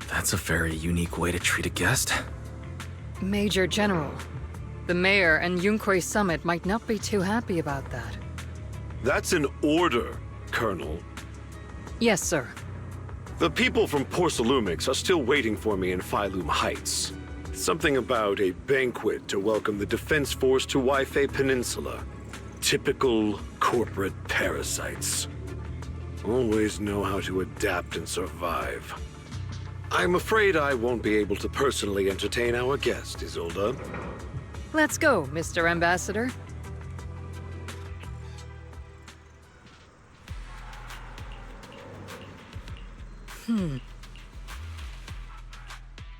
That's a very unique way to treat a guest. Major General, the Mayor and Yunquei Summit might not be too happy about that. That's an order, Colonel. Yes, sir. The people from Porcelumix are still waiting for me in Phylum Heights. Something about a banquet to welcome the Defense Force to Waifei Peninsula. Typical corporate parasites. Always know how to adapt and survive. I'm afraid I won't be able to personally entertain our guest, Isolde. Let's go, Mr. Ambassador.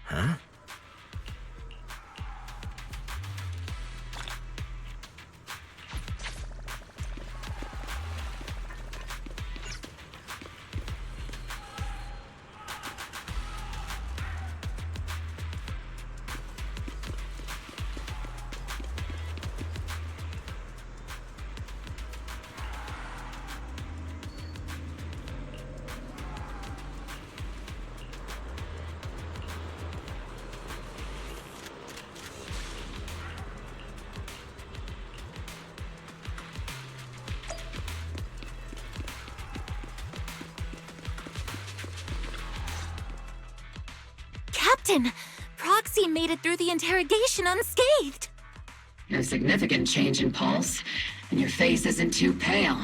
Huh? Captain! Proxy made it through the interrogation unscathed! No significant change in pulse, and your face isn't too pale.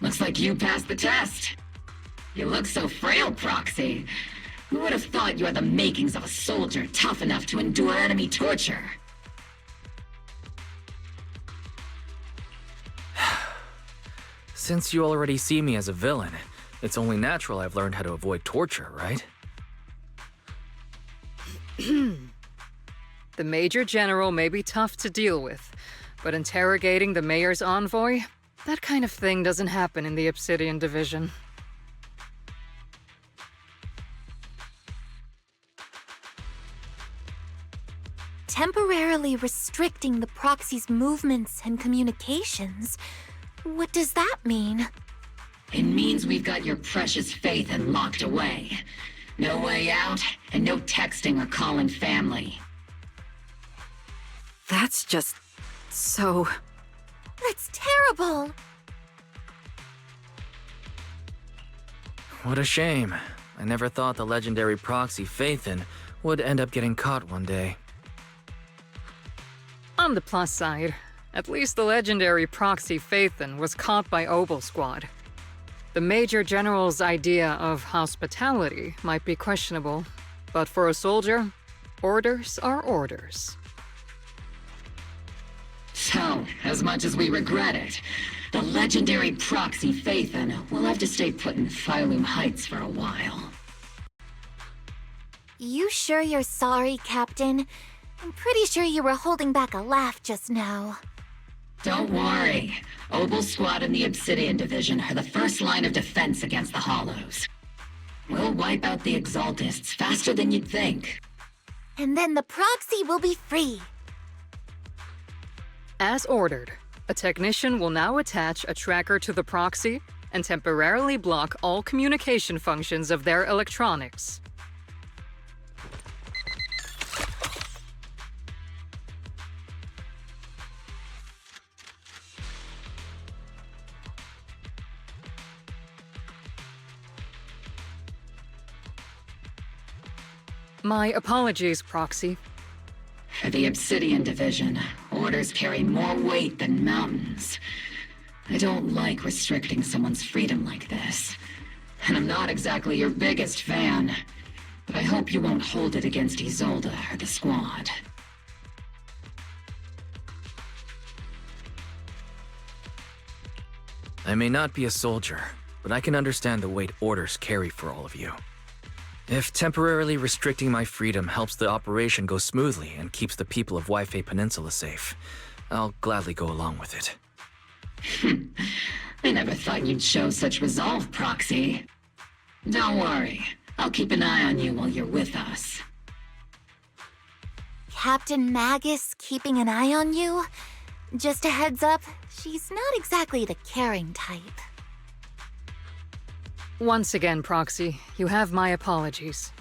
Looks like you passed the test. You look so frail, Proxy. Who would have thought you had the makings of a soldier tough enough to endure enemy torture? Since you already see me as a villain, it's only natural I've learned how to avoid torture, right? The Major General may be tough to deal with, but interrogating the Mayor's envoy? That kind of thing doesn't happen in the Obsidian Division. Temporarily restricting the proxy's movements and communications? What does that mean? It means we've got your precious Phaethon locked away. No way out, and no texting or calling family. That's just... so... That's terrible! What a shame. I never thought the legendary proxy Phaethon would end up getting caught one day. On the plus side, at least the legendary proxy Phaethon was caught by Obel Squad. The Major General's idea of hospitality might be questionable, but for a soldier, orders are orders. So, as much as we regret it, the legendary proxy Phaethon will have to stay put in Phylum Heights for a while. You sure you're sorry, Captain? I'm pretty sure you were holding back a laugh just now. Don't worry. Obel Squad and the Obsidian Division are the first line of defense against the Hollows. We'll wipe out the Exaltists faster than you'd think. And then the proxy will be free. As ordered, a technician will now attach a tracker to the proxy and temporarily block all communication functions of their electronics. My apologies, Proxy. For the Obsidian Division, orders carry more weight than mountains. I don't like restricting someone's freedom like this. And I'm not exactly your biggest fan. But I hope you won't hold it against Isolde or the Squad. I may not be a soldier, but I can understand the weight orders carry for all of you. If temporarily restricting my freedom helps the operation go smoothly and keeps the people of Waifei Peninsula safe, I'll gladly go along with it. I never thought you'd show such resolve, Proxy. Don't worry. I'll keep an eye on you while you're with us. Captain Magus keeping an eye on you? Just a heads up, she's not exactly the caring type. Once again, Proxy, you have my apologies.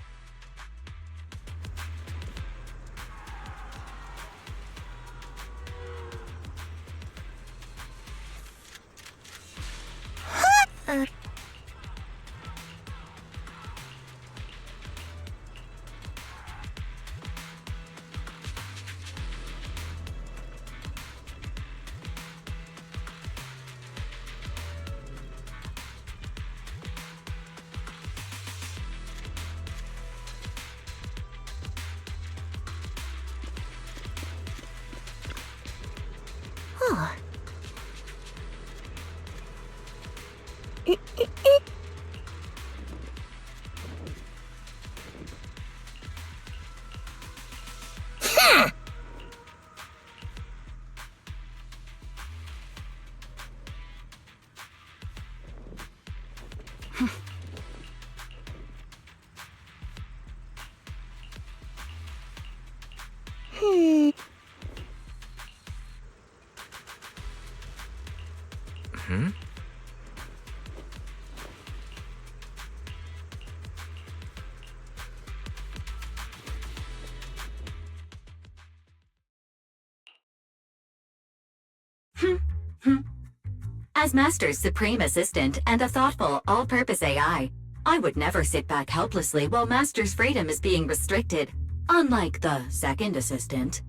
As Master's supreme assistant and a thoughtful, all-purpose AI, I would never sit back helplessly while Master's freedom is being restricted, unlike the second assistant.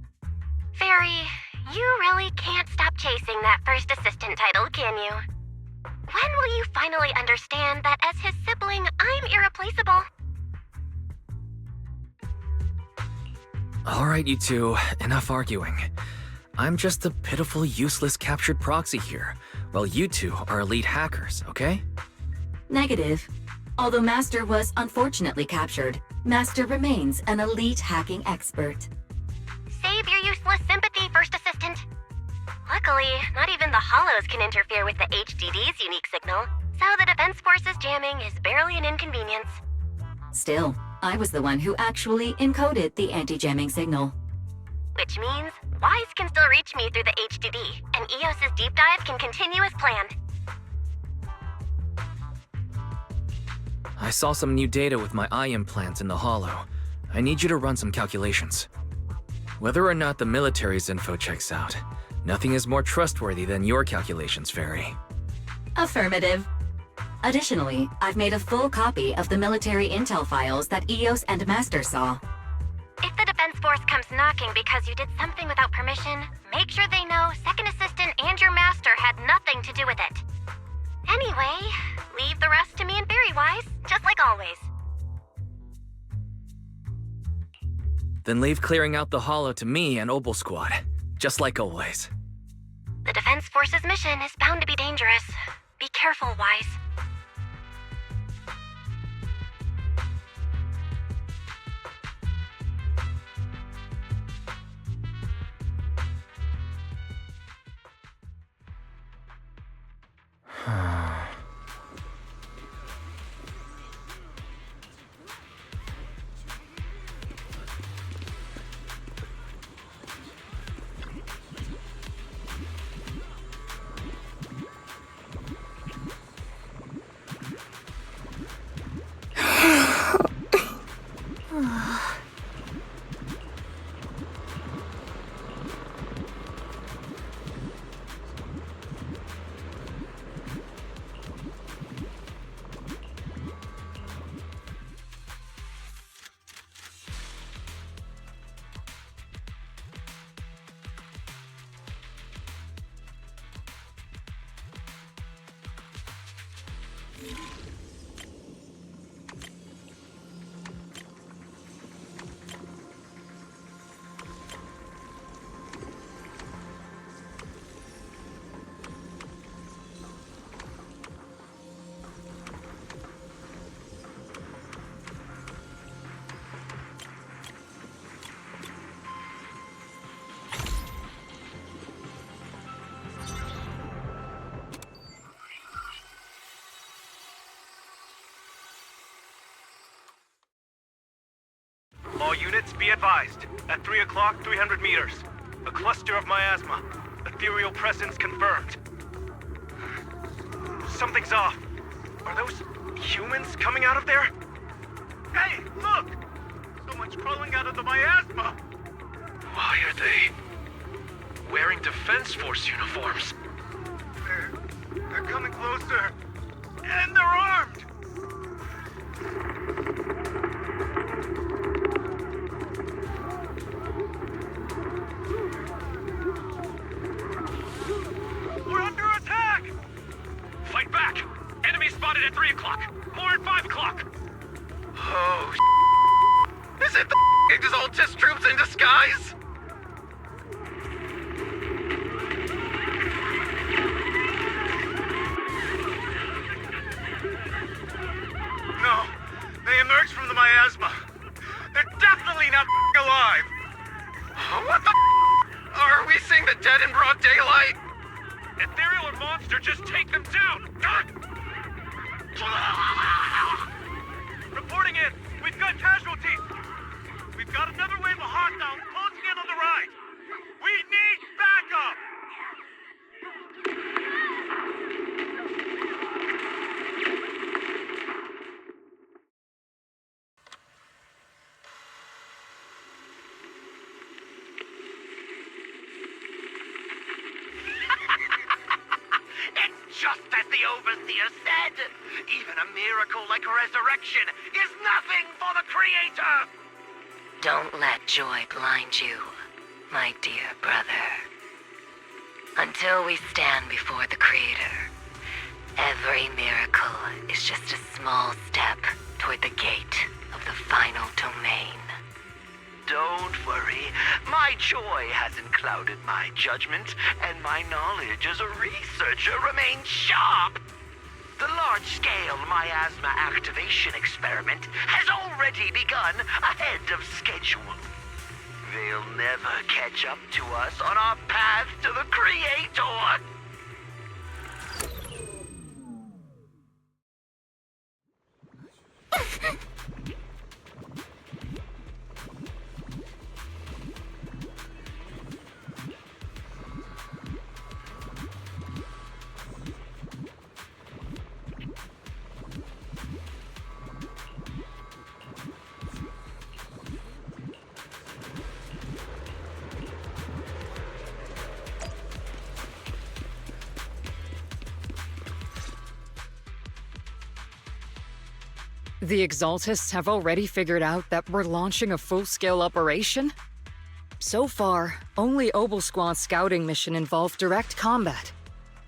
Fairy, you really can't stop chasing that first assistant title, can you? When will you finally understand that as his sibling, I'm irreplaceable? All right, you two, enough arguing. I'm just a pitiful, useless captured proxy here, while you two are elite hackers, okay? Negative. Although Master was unfortunately captured, Master remains an elite hacking expert. Save your useless sympathy, First Assistant. Luckily, not even the Hollows can interfere with the HDD's unique signal, so the Defense Force's jamming is barely an inconvenience. Still, I was the one who actually encoded the anti-jamming signal. Which means Wise can still reach me through the HDD, and EOS's deep dive can continue as planned. I saw some new data with my eye implants in the Hollow. I need you to run some calculations. Whether or not the military's info checks out, nothing is more trustworthy than your calculations, Fairy. Affirmative. Additionally, I've made a full copy of the military intel files that EOS and Master saw. If the Defense Force comes knocking because you did something without permission, make sure they know Second Assistant and your Master had nothing to do with it. Anyway, leave the rest to me and Fairy Wise, just like always. Then leave clearing out the Hollow to me and Obel Squad, just like always. The Defense Force's mission is bound to be dangerous. Be careful, Wise. All units, be advised. At 3 o'clock, 300 meters. A cluster of miasma. Ethereal presence confirmed. Something's off. Are those humans coming out of there? Hey, look! Someone's crawling out of the miasma! Why are they wearing Defense Force uniforms? They're coming closer. And they're armed! We're under attack! Fight back! Enemy spotted at 3 o'clock. More at 5 o'clock. Oh, is it the Exaltis troops in disguise? No, they emerged from the miasma. They're definitely not alive. What the Are we seeing the dead in broad daylight? Ethereal or monster, just take them down! Reporting in! We've got casualties! We've got another wave of hostiles closing in on the right! We need backup! It's just as the Overseer said. Even a miracle like resurrection is nothing for the Creator! Don't let joy blind you, my dear brother. Until we stand before the Creator, every miracle is just a small step toward the gate of the final domain. Don't worry. My joy hasn't clouded my judgment, and my knowledge as a researcher remains sharp. The large-scale miasma activation experiment has already begun ahead of schedule. They'll never catch up to us on our path to the Creator! The Exaltists have already figured out that we're launching a full-scale operation? So far, only Obel Squad's scouting mission involved direct combat.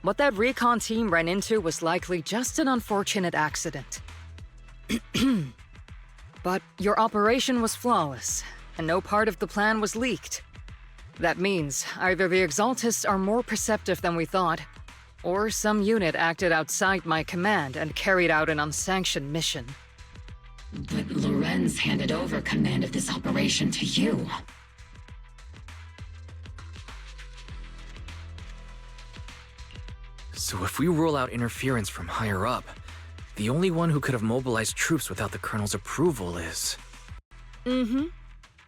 What that recon team ran into was likely just an unfortunate accident. But your operation was flawless, and no part of the plan was leaked. That means either the Exaltists are more perceptive than we thought, or some unit acted outside my command and carried out an unsanctioned mission. But Lorenz handed over command of this operation to you. So if we rule out interference from higher up, the only one who could have mobilized troops without the Colonel's approval is...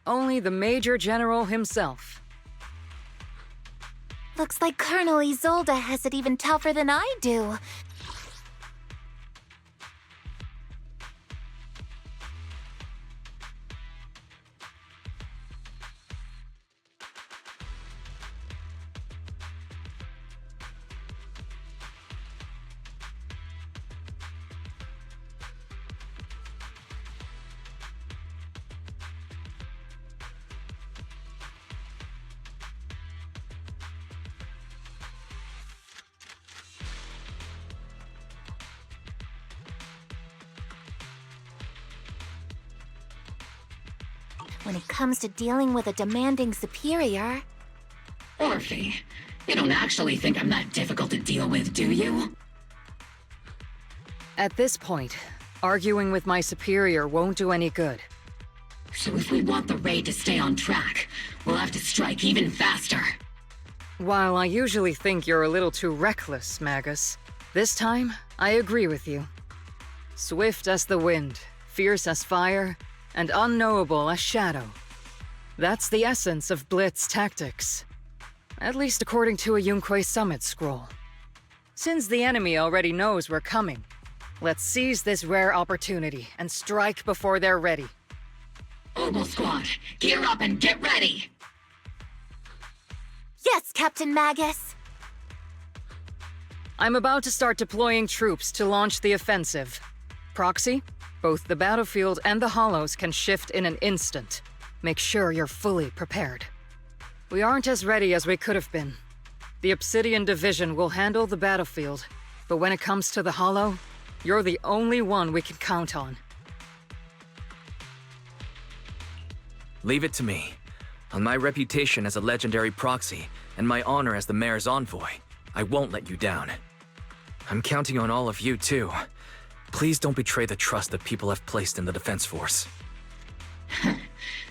Only the Major General himself. Looks like Colonel Isolde has it even tougher than I do. When it comes to dealing with a demanding superior... Orphe, you don't actually think I'm that difficult to deal with, do you? At this point, arguing with my superior won't do any good. So if we want the raid to stay on track, we'll have to strike even faster. While I usually think you're a little too reckless, Magus, this time, I agree with you. Swift as the wind, fierce as fire, and unknowable as shadow. That's the essence of Blitz tactics. At least according to a Yunque Summit scroll. Since the enemy already knows we're coming, let's seize this rare opportunity and strike before they're ready. Obel Squad, gear up and get ready! Yes, Captain Magus! I'm about to start deploying troops to launch the offensive. Proxy, both the battlefield and the hollows can shift in an instant. Make sure you're fully prepared. We aren't as ready as we could have been. The Obsidian Division will handle the battlefield, but when it comes to the hollow, you're the only one we can count on. Leave it to me. On my reputation as a legendary proxy, and my honor as the mayor's envoy, I won't let you down. I'm counting on all of you, too. Please don't betray the trust that people have placed in the Defense Force.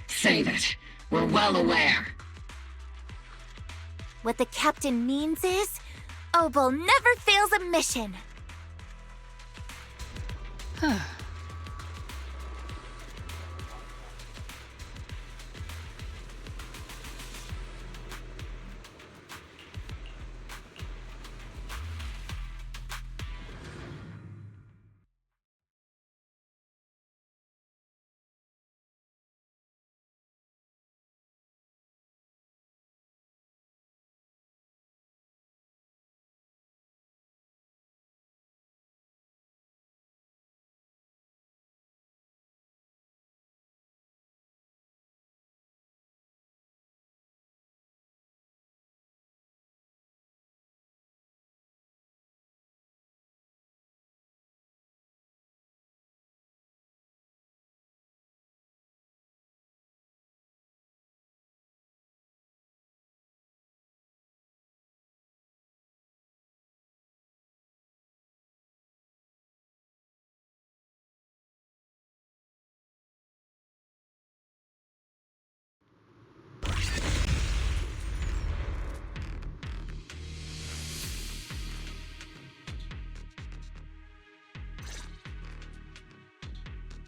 Save it. We're well aware. What the captain means is, Obel never fails a mission.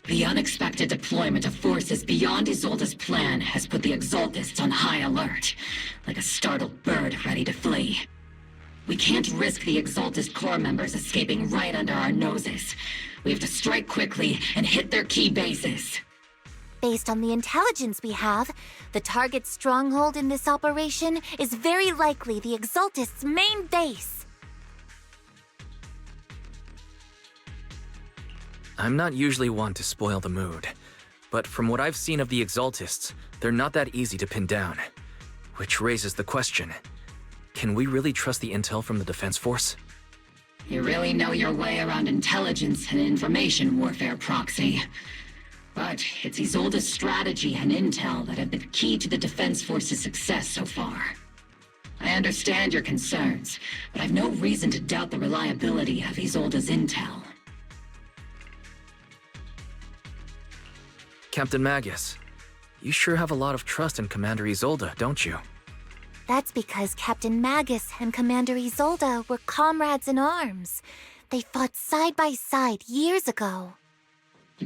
The unexpected deployment of forces beyond Isolde's plan has put the Exaltists on high alert, like a startled bird ready to flee. We can't risk the Exaltist core members escaping right under our noses. We have to strike quickly and hit their key bases. Based on the intelligence we have, the target's stronghold in this operation is very likely the Exaltists' main base. I'm not usually one to spoil the mood, but from what I've seen of the Exaltists, they're not that easy to pin down. Which raises the question, can we really trust the intel from the Defense Force? You really know your way around intelligence and information warfare, Proxy. But it's Isolde's strategy and intel that have been key to the Defense Force's success so far. I understand your concerns, but I've no reason to doubt the reliability of Isolde's intel. Captain Magus, you sure have a lot of trust in Commander Isolde, don't you? That's because Captain Magus and Commander Isolde were comrades in arms. They fought side by side years ago.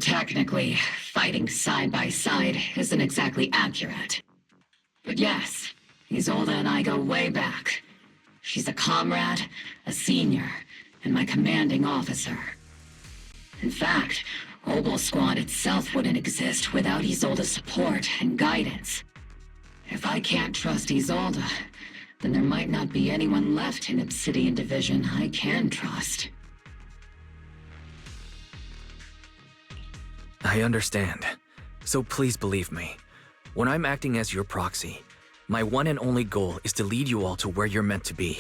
Technically, fighting side by side isn't exactly accurate. But yes, Isolde and I go way back. She's a comrade, a senior, and my commanding officer. In fact, Obel Squad itself wouldn't exist without Isolde's support and guidance. If I can't trust Isolde, then there might not be anyone left in Obsidian Division I can trust. I understand. So please believe me. When I'm acting as your proxy, my one and only goal is to lead you all to where you're meant to be.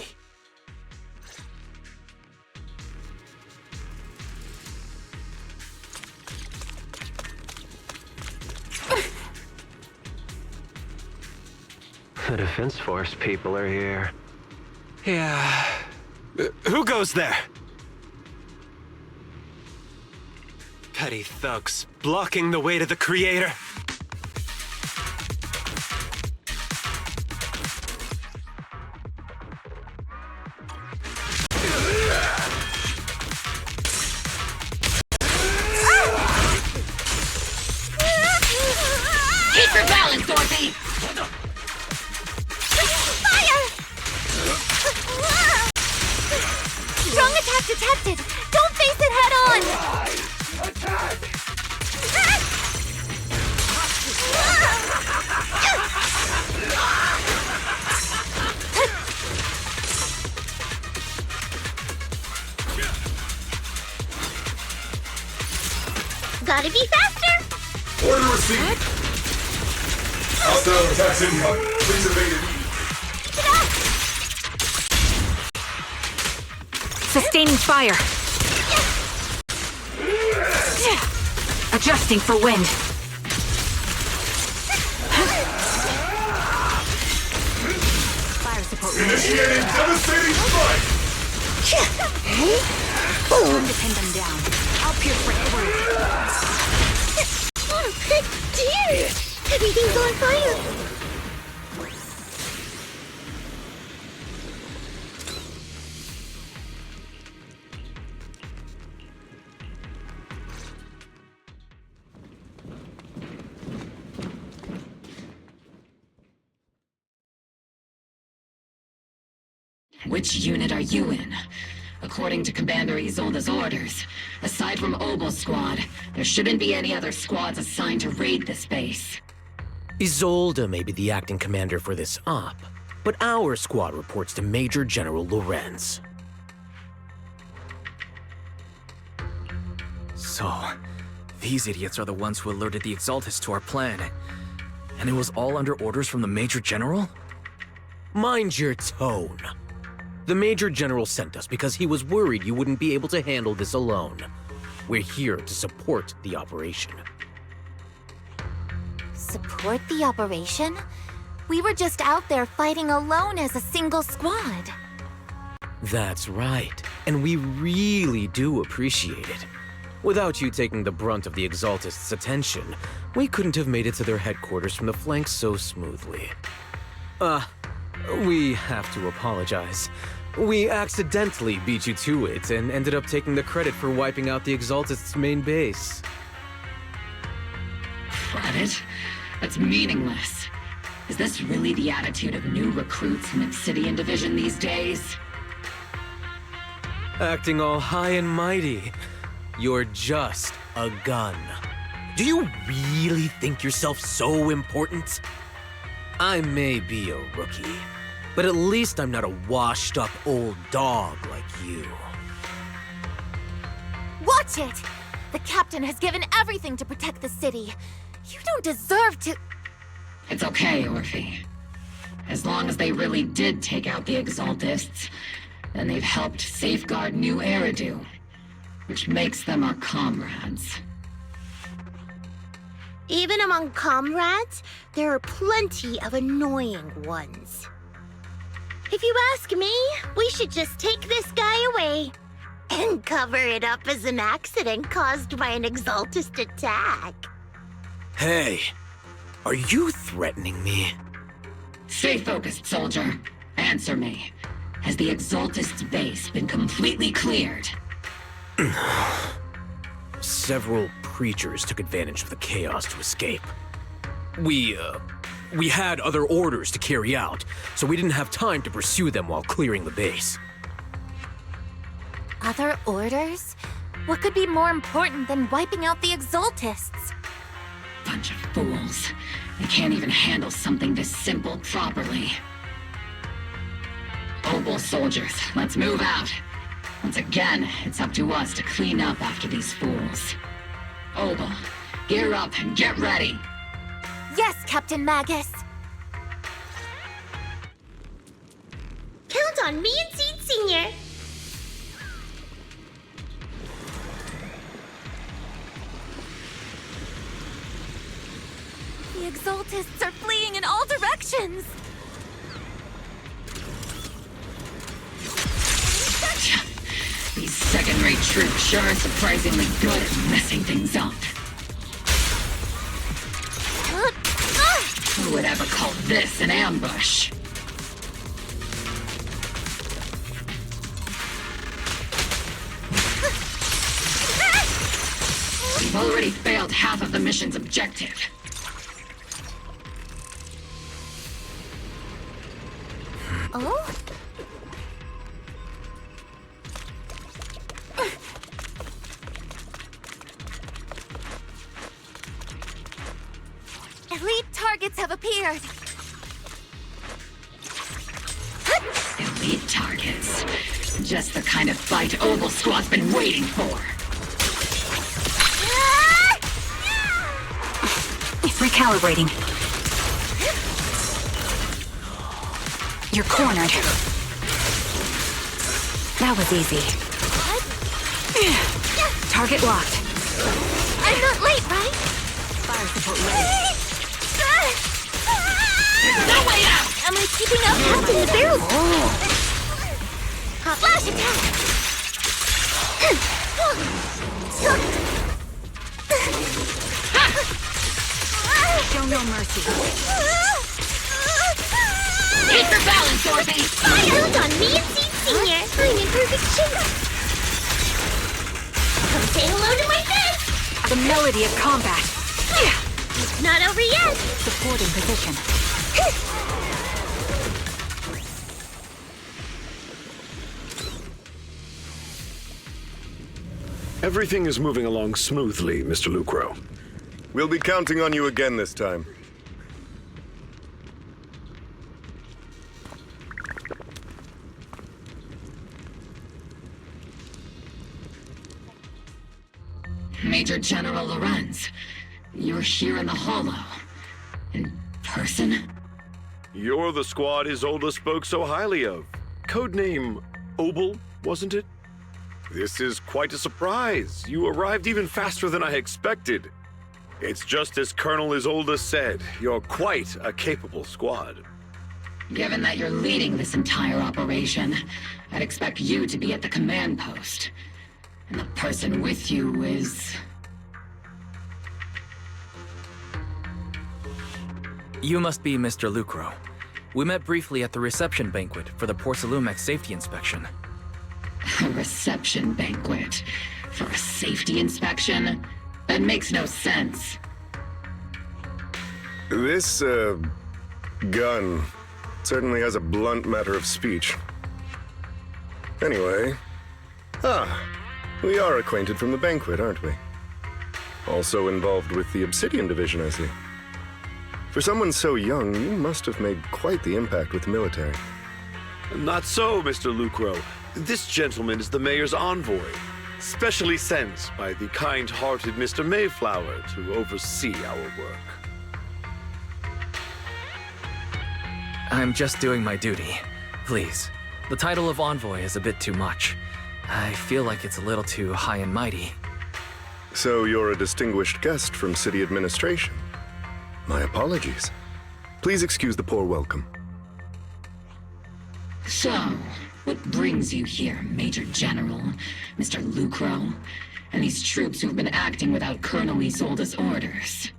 The Defense Force people are here. Yeah. Who goes there? Petty thugs, blocking the way to the Creator. Keep your balance, Dorothy! Strong attack detected! Don't face it head on! Attack! Gotta be faster! Order received! Hostile attacks incoming. Please evade it. Sustaining fire. Adjusting for wind. Fire support. Initiating devastating strike! Time to pin them down. I'll pierce right through. Dear! Everything's on fire! Which unit are you in? According to Commander Isolde's orders, aside from Obel Squad, there shouldn't be any other squads assigned to raid this base. Isolde may be the acting commander for this op, but our squad reports to Major General Lorenz. So, these idiots are the ones who alerted the Exaltists to our plan. And it was all under orders from the Major General? Mind your tone. The Major General sent us because he was worried you wouldn't be able to handle this alone. We're here to support the operation. Support the operation? We were just out there fighting alone as a single squad. That's right, and we really do appreciate it. Without you taking the brunt of the Exaltists' attention, we couldn't have made it to their headquarters from the flank so smoothly. We have to apologize. We accidentally beat you to it and ended up taking the credit for wiping out the Exaltists' main base. Credit? That's meaningless. Is this really the attitude of new recruits in Obsidian Division these days? Acting all high and mighty. You're just a gun. Do you really think yourself so important? I may be a rookie, but at least I'm not a washed-up old dog like you. Watch it! The captain has given everything to protect the city. You don't deserve to... It's okay, Orphe. As long as they really did take out the Exaltists, then they've helped safeguard New Eridu, which makes them our comrades. Even among comrades, there are plenty of annoying ones. If you ask me, we should just take this guy away and cover it up as an accident caused by an Exaltist attack. Hey, are you threatening me? Stay focused, soldier. Answer me. Has the Exaltist's base been completely cleared? Several creatures took advantage of the chaos to escape. We had other orders to carry out, so we didn't have time to pursue them while clearing the base. Other orders? What could be more important than wiping out the Exaltists? Bunch of fools. They can't even handle something this simple properly. Obel soldiers, let's move out. Once again, it's up to us to clean up after these fools. Obel, gear up and get ready. Yes, Captain Magus. Count on me and Seed Senior. The Exaltists are fleeing in all directions. These second-rate troops sure are surprisingly good at messing things up. Who would ever call this an ambush? We've already failed half of the mission's objective. Oh? Elite targets have appeared. Elite targets. Just the kind of fight Obel Squad's been waiting for. Recalibrating. You're cornered. That was easy. Target locked. I'm not late, right? Fire support ready. There's no way out! Am I keeping up, Captain? Barely. Flash attack! Show no mercy. Keep your balance, Orphe! Count on me and Seed Senior. I'm in perfect shape. Come say hello to my friend. The melody of combat. It's not over yet. Supporting position. Everything is moving along smoothly, Mr. Lucro. We'll be counting on you again this time. Major General Lorenz, you're here in the Hollow. In person? You're the squad Isolde spoke so highly of. Codename Obel, wasn't it? This is quite a surprise. You arrived even faster than I expected. It's just as Colonel Isolde said, you're quite a capable squad. Given that you're leading this entire operation, I'd expect you to be at the command post. And the person with you is... You must be Mr. Lucro. We met briefly at the reception banquet for the Porcelumex safety inspection. A reception banquet? For a safety inspection? That makes no sense. This, gun certainly has a blunt matter of speech. Anyway, we are acquainted from the banquet, aren't we? Also involved with the Obsidian Division, I see. For someone so young, you must have made quite the impact with the military. Not so, Mr. Lucro. This gentleman is the mayor's envoy, specially sent by the kind-hearted Mr. Mayflower to oversee our work. I'm just doing my duty. Please. The title of envoy is a bit too much. I feel like it's a little too high and mighty. So you're a distinguished guest from city administration. My apologies. Please excuse the poor welcome. So, what brings you here, Major General, Mr. Lucro, and these troops who've been acting without Colonel Isolde's orders?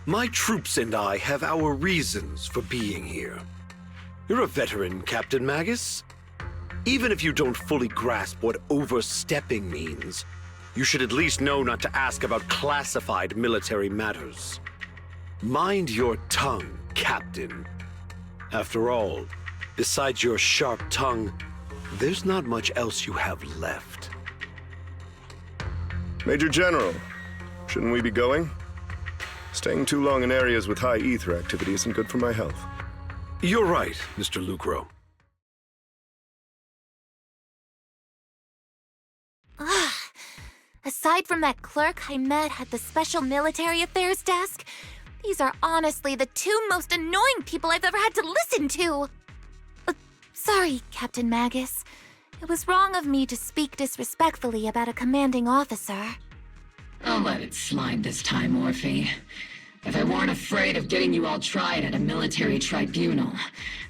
My troops and I have our reasons for being here. You're a veteran, Captain Magus. Even if you don't fully grasp what overstepping means, you should at least know not to ask about classified military matters. Mind your tongue, Captain. After all, besides your sharp tongue, there's not much else you have left. Major General, shouldn't we be going? Staying too long in areas with high ether activity isn't good for my health. You're right, Mr. Lucro. Aside from that clerk I met at the Special Military Affairs desk, these are honestly the two most annoying people I've ever had to listen to. Sorry, Captain Magus. It was wrong of me to speak disrespectfully about a commanding officer. I'll let it slide this time, Orphe. If I weren't afraid of getting you all tried at a military tribunal,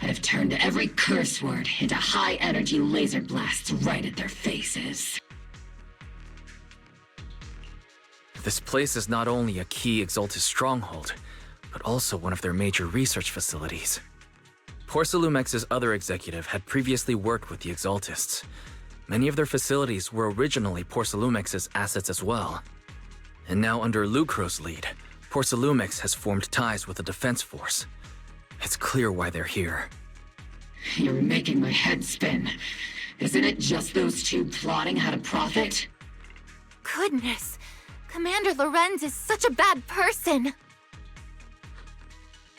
I'd have turned every curse word into high-energy laser blasts right at their faces. This place is not only a key Exaltus stronghold, but also one of their major research facilities. Porcelumex's other executive had previously worked with the Exaltists. Many of their facilities were originally Porcelumex's assets as well. And now under Lucro's lead, Porcelumex has formed ties with the defense force. It's clear why they're here. You're making my head spin. Isn't it just those two plotting how to profit? Goodness, Commander Lorenz is such a bad person.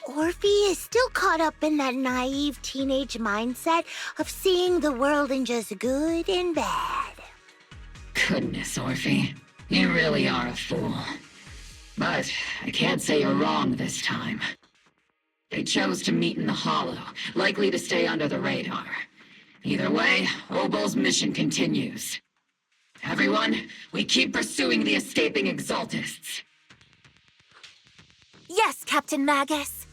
Orphe is still caught up in that naive teenage mindset of seeing the world in just good and bad. Goodness, Orphe. You really are a fool. But I can't say you're wrong this time. They chose to meet in the Hollow, likely to stay under the radar. Either way, Obol's mission continues. Everyone, we keep pursuing the escaping Exaltists. Yes, Captain Magus.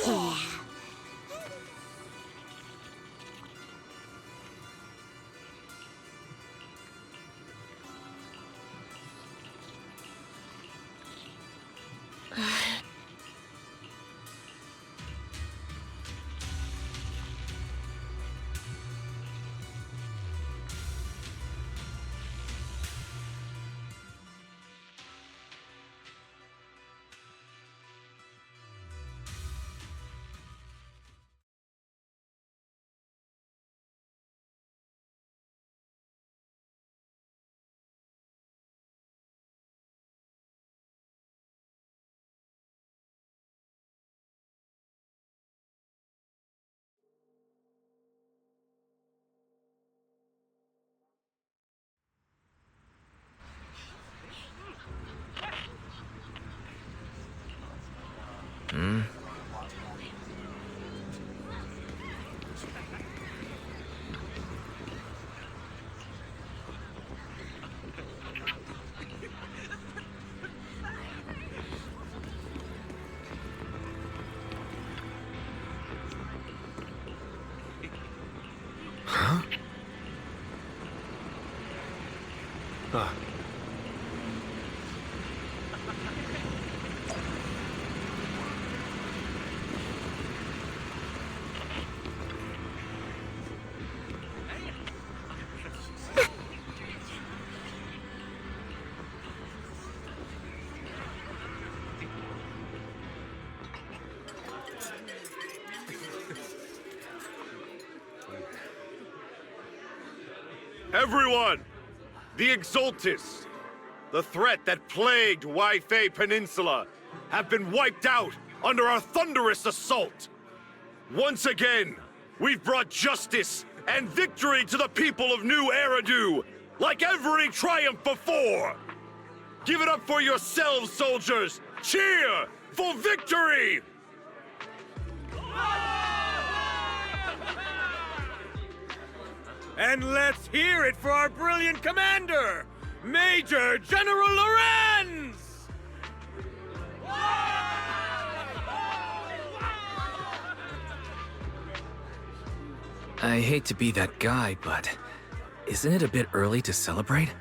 Yeah. Everyone! The Exaltists, the threat that plagued Waifei Peninsula, have been wiped out under our thunderous assault. Once again, we've brought justice and victory to the people of New Eridu, like every triumph before! Give it up for yourselves, soldiers! Cheer for victory! And let's hear it for our brilliant commander, Major General Lorenz! I hate to be that guy, but isn't it a bit early to celebrate?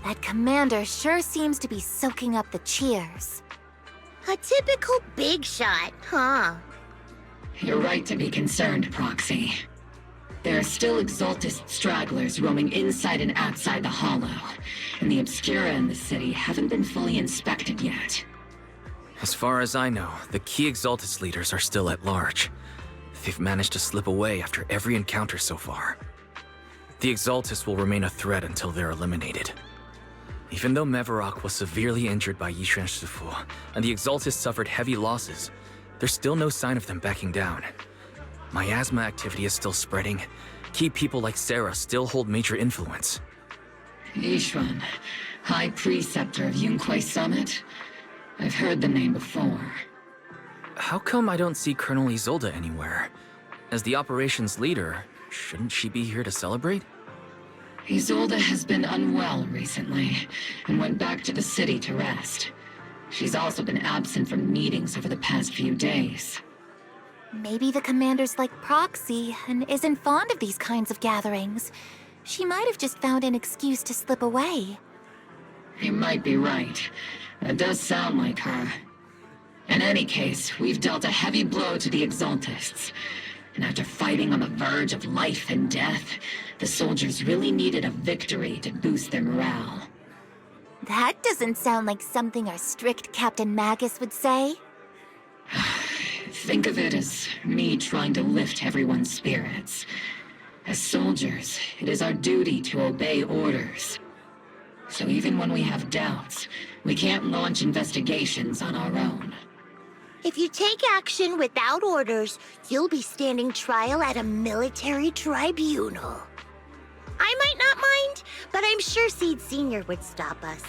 That commander sure seems to be soaking up the cheers. A typical big shot, huh? You're right to be concerned, Proxy. There are still Exaltist stragglers roaming inside and outside the Hollow, and the Obscura in the city haven't been fully inspected yet. As far as I know, the key Exaltist leaders are still at large. They've managed to slip away after every encounter so far. The Exaltists will remain a threat until they're eliminated. Even though Mevarok was severely injured by Yishuan Shifu, and the Exaltists suffered heavy losses, there's still no sign of them backing down. Miasma activity is still spreading. Key people like Sarah still hold major influence. Yishuan, High Preceptor of Yunkwei Summit? I've heard the name before. How come I don't see Colonel Isolde anywhere? As the operations leader, shouldn't she be here to celebrate? Isolde has been unwell recently, and went back to the city to rest. She's also been absent from meetings over the past few days. Maybe the commander's like Proxy and isn't fond of these kinds of gatherings. She might have just found an excuse to slip away. You might be right. That does sound like her. In any case, we've dealt a heavy blow to the Exaltists. And after fighting on the verge of life and death, the soldiers really needed a victory to boost their morale. That doesn't sound like something our strict Captain Magus would say. Think of it as me trying to lift everyone's spirits. As soldiers, it is our duty to obey orders. So even when we have doubts, we can't launch investigations on our own. If you take action without orders, you'll be standing trial at a military tribunal. I might not mind, but I'm sure Seed Sr. would stop us.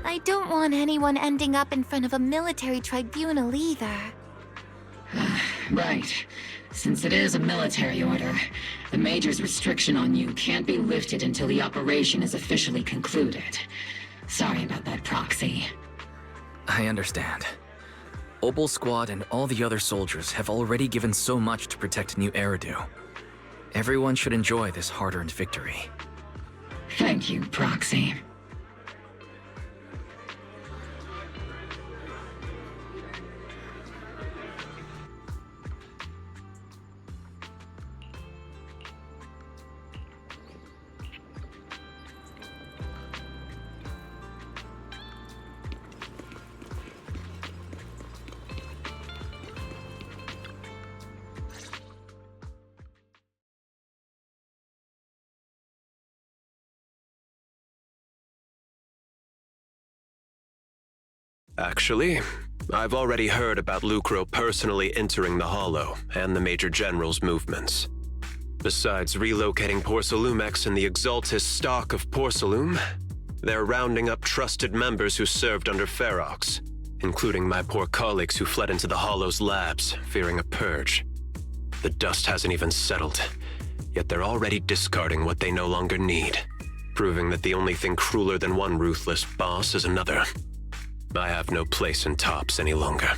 I don't want anyone ending up in front of a military tribunal either. Right. Since it is a military order, the Major's restriction on you can't be lifted until the operation is officially concluded. Sorry about that, Proxy. I understand. Opal Squad and all the other soldiers have already given so much to protect New Eridu. Everyone should enjoy this hard-earned victory. Thank you, Proxy. Actually, I've already heard about Lucro personally entering the Hollow and the Major General's movements. Besides relocating Porcelumex and the Exaltist stock of Porcelume, they're rounding up trusted members who served under Ferox, including my poor colleagues who fled into the Hollow's labs, fearing a purge. The dust hasn't even settled, yet they're already discarding what they no longer need, proving that the only thing crueler than one ruthless boss is another. I have no place in Tops any longer,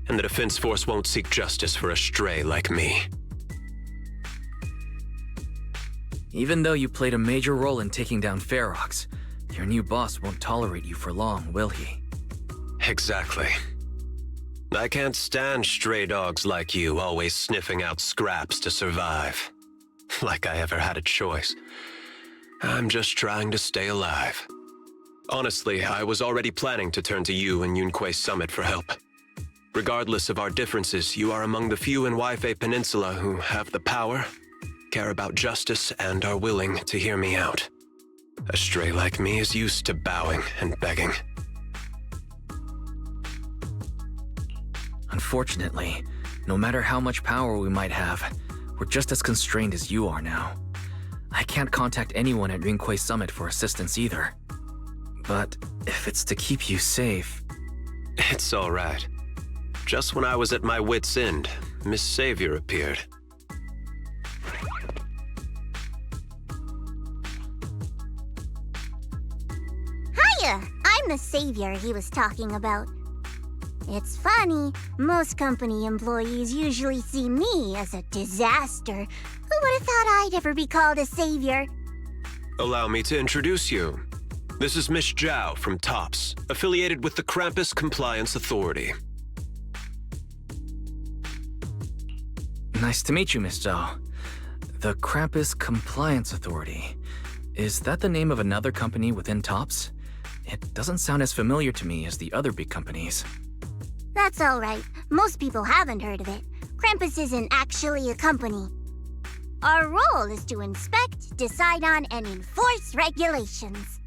and the Defense Force won't seek justice for a stray like me. Even though you played a major role in taking down Ferox, your new boss won't tolerate you for long, will he? Exactly. I can't stand stray dogs like you always sniffing out scraps to survive. Like I ever had a choice. I'm just trying to stay alive. Honestly, I was already planning to turn to you and Yunkwei Summit for help. Regardless of our differences, you are among the few in Waifei Peninsula who have the power care about justice, and are willing to hear me out. A stray like me is used to bowing and begging. Unfortunately, no matter how much power we might have, we're just as constrained as you are now. I can't contact anyone at Rinkwei Summit for assistance either. But if it's to keep you safe... It's all right. Just when I was at my wit's end, Miss Savior appeared. Hiya! I'm the savior he was talking about. It's funny, most company employees usually see me as a disaster. Who would have thought I'd ever be called a savior? Allow me to introduce you. This is Miss Zhao from TOPS, affiliated with the Krampus Compliance Authority. Nice to meet you, Miss Zhao. The Krampus Compliance Authority. Is that the name of another company within TOPS? It doesn't sound as familiar to me as the other big companies. That's alright. Most people haven't heard of it. Krampus isn't actually a company. Our role is to inspect, decide on, and enforce regulations.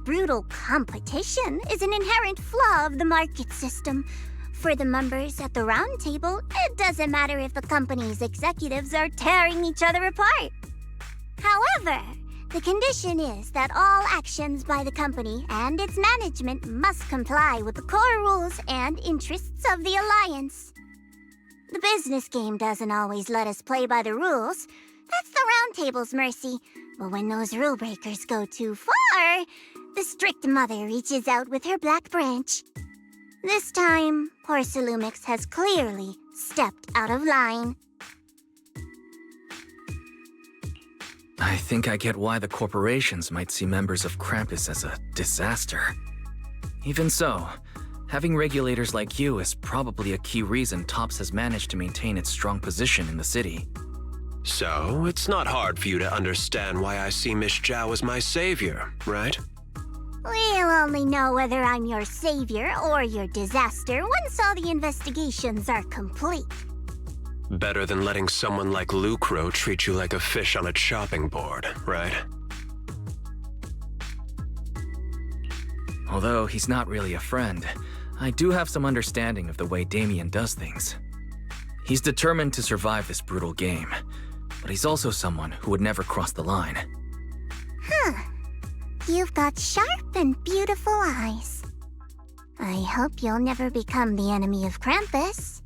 Brutal competition is an inherent flaw of the market system. For the members at the round table, it doesn't matter if the company's executives are tearing each other apart. However, the condition is that all actions by the company and its management must comply with the core rules and interests of the Alliance. The business game doesn't always let us play by the rules. That's the round table's mercy. But when those rule breakers go too far, the strict mother reaches out with her black branch. This time, Porcelumix has clearly stepped out of line. I think I get why the corporations might see members of Krampus as a disaster. Even so, having regulators like you is probably a key reason TOPS has managed to maintain its strong position in the city. So, it's not hard for you to understand why I see Miss Zhao as my savior, right? We'll only know whether I'm your savior or your disaster once all the investigations are complete. Better than letting someone like Lucro treat you like a fish on a chopping board, right? Although he's not really a friend, I do have some understanding of the way Damien does things. He's determined to survive this brutal game, but he's also someone who would never cross the line. Huh. You've got sharp and beautiful eyes. I hope you'll never become the enemy of Krampus.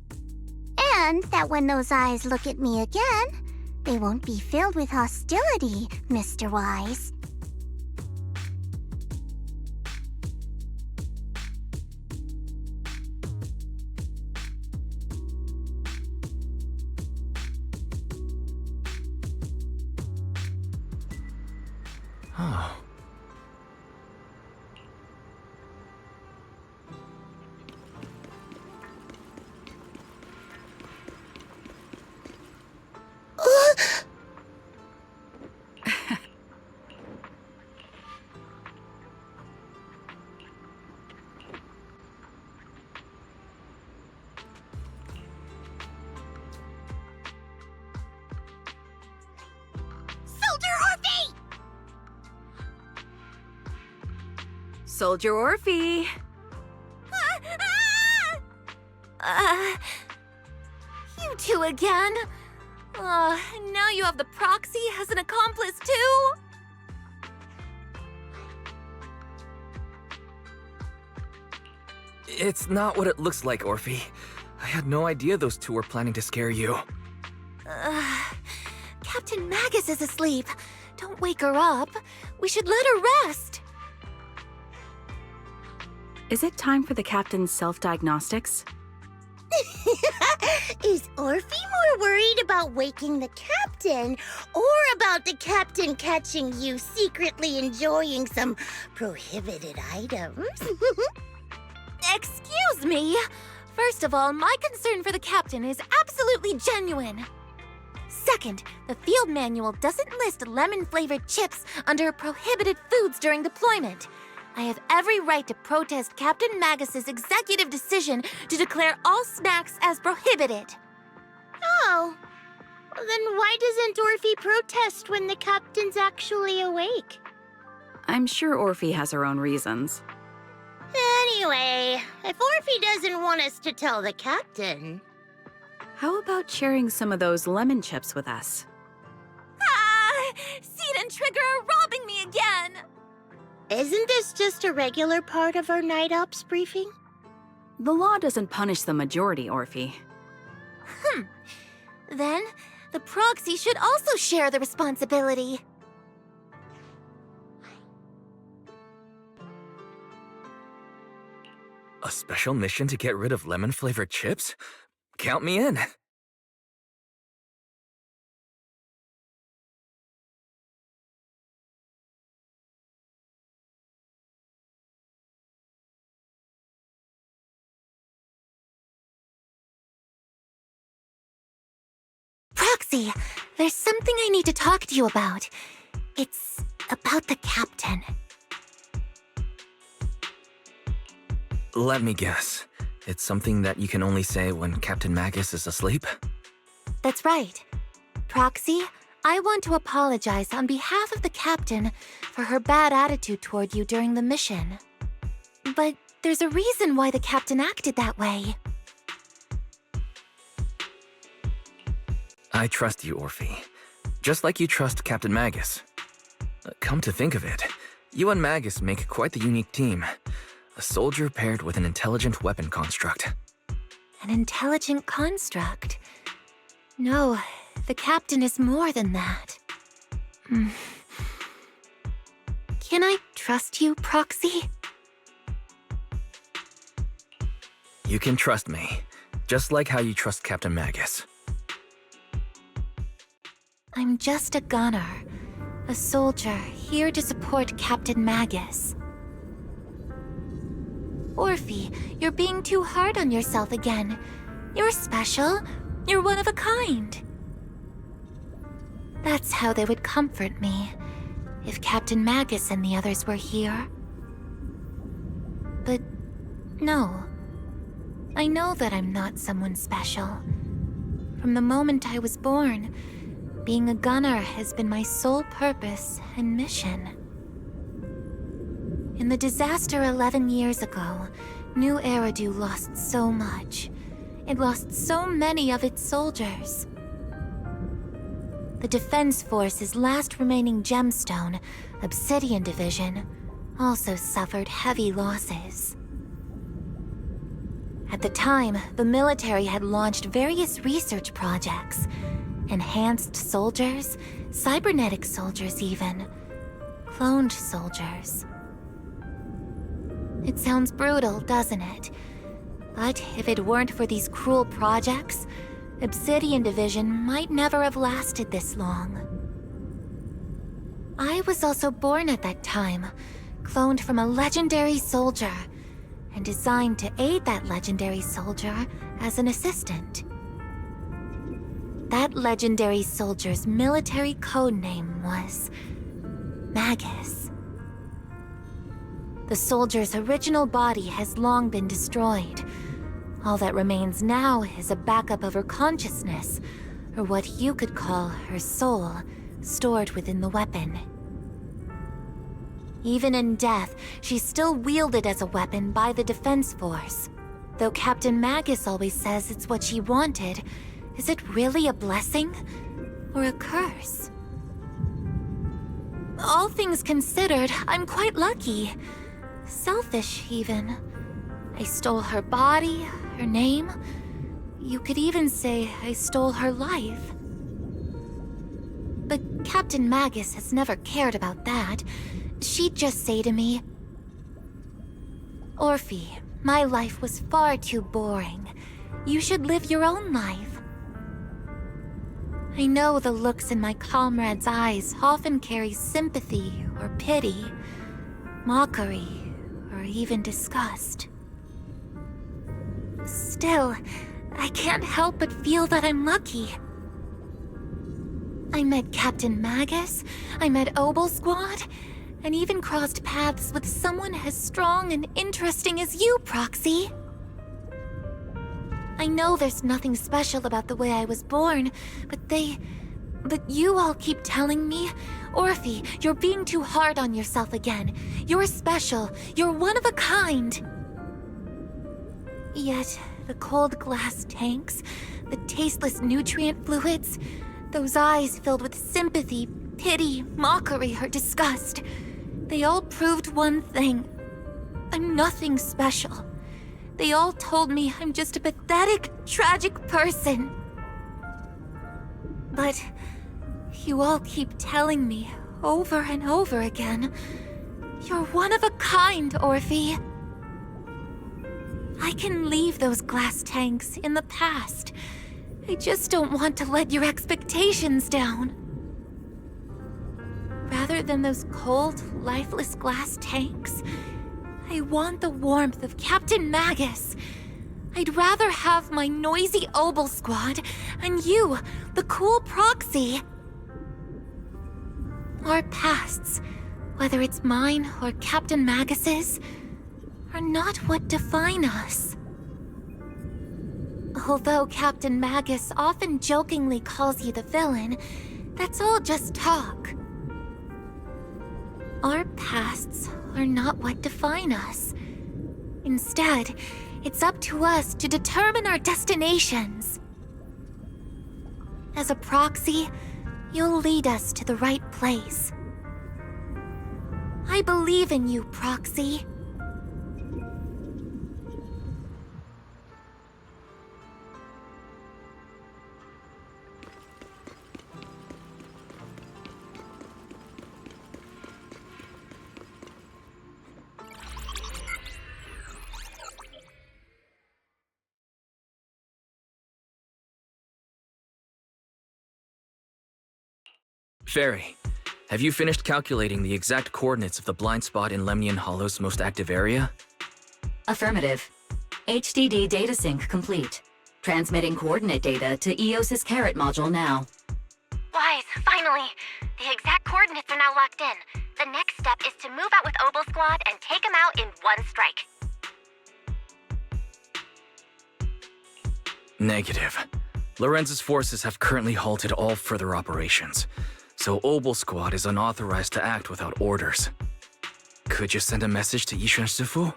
And that when those eyes look at me again, they won't be filled with hostility, Mr. Wise. Oh. Soldier Orphe! You two again? And now you have the proxy as an accomplice too? It's not what it looks like, Orphe. I had no idea those two were planning to scare you. Captain Magus is asleep. Don't wake her up. We should let her rest. Is it time for the captain's self-diagnostics? Is Orphe more worried about waking the captain or about the captain catching you secretly enjoying some prohibited items? Excuse me. First of all, my concern for the captain is absolutely genuine. Second, the field manual doesn't list lemon-flavored chips under prohibited foods during deployment. I have every right to protest Captain Magus's executive decision to declare all snacks as prohibited. Oh, Then why doesn't Orphe protest when the captain's actually awake? I'm sure Orphe has her own reasons. Anyway, if Orphe doesn't want us to tell the captain... How about sharing some of those lemon chips with us? Ah! Seed and Trigger are robbing me again! Isn't this just a regular part of our night ops briefing? The law doesn't punish the majority, Orphe. Then, the proxy should also share the responsibility. A special mission to get rid of lemon-flavored chips? Count me in. Proxy, there's something I need to talk to you about. It's about the captain. Let me guess. It's something that you can only say when Captain Magus is asleep? That's right. Proxy, I want to apologize on behalf of the captain for her bad attitude toward you during the mission. But there's a reason why the captain acted that way. I trust you, Orphe. Just like you trust Captain Magus. Come to think of it, you and Magus make quite the unique team. A soldier paired with an intelligent weapon construct. An intelligent construct? No, the captain is more than that. Can I trust you, Proxy? You can trust me, just like how you trust Captain Magus. I'm just a gunner, a soldier here to support Captain Magus. Orphe, you're being too hard on yourself again. You're special. You're one of a kind. That's how they would comfort me, if Captain Magus and the others were here. But no. I know that I'm not someone special. From the moment I was born, being a gunner has been my sole purpose and mission. In the disaster 11 years ago, New Eridu lost so much. It lost so many of its soldiers. The Defense Force's last remaining gemstone, Obsidian Division, also suffered heavy losses. At the time, the military had launched various research projects. Enhanced soldiers, cybernetic soldiers even, cloned soldiers. It sounds brutal, doesn't it? But if it weren't for these cruel projects, Obsidian Division might never have lasted this long. I was also born at that time, cloned from a legendary soldier, and designed to aid that legendary soldier as an assistant. That legendary soldier's military code name was Magus. The soldier's original body has long been destroyed. All that remains now is a backup of her consciousness, or what you could call her soul, stored within the weapon. Even in death, she's still wielded as a weapon by the Defense Force. Though Captain Magus always says it's what she wanted, is it really a blessing or a curse? All things considered, I'm quite lucky. Selfish, even. I stole her body, her name. You could even say I stole her life. But Captain Magus has never cared about that. She'd just say to me, Orphe, my life was far too boring. You should live your own life. I know the looks in my comrades' eyes often carry sympathy or pity, mockery, or even disgust. Still, I can't help but feel that I'm lucky. I met Captain Magus, I met Obel Squad, and even crossed paths with someone as strong and interesting as you, Proxy. I know there's nothing special about the way I was born, but you all keep telling me, Orphe, you're being too hard on yourself again. You're special. You're one of a kind. Yet, the cold glass tanks, the tasteless nutrient fluids, those eyes filled with sympathy, pity, mockery, or disgust, they all proved one thing. I'm nothing special. They all told me I'm just a pathetic, tragic person. But you all keep telling me over and over again, you're one of a kind, Orphe. I can leave those glass tanks in the past. I just don't want to let your expectations down. Rather than those cold, lifeless glass tanks, I want the warmth of Captain Magus. I'd rather have my noisy Obel squad and you, the cool proxy. Our pasts, whether it's mine or Captain Magus's, are not what define us. Although Captain Magus often jokingly calls you the villain, that's all just talk. Our pasts are not what define us. Instead, it's up to us to determine our destinations. As a proxy, you'll lead us to the right place. I believe in you, Proxy. Fairy, have you finished calculating the exact coordinates of the blind spot in Lemnian Hollow's most active area? Affirmative. HDD data sync complete. Transmitting coordinate data to EOS's Carrot module now. Wise, finally! The exact coordinates are now locked in. The next step is to move out with Obel Squad and take them out in one strike. Negative. Lorenz's forces have currently halted all further operations, so Obel Squad is unauthorized to act without orders. Could you send a message to Yishuan Sufu?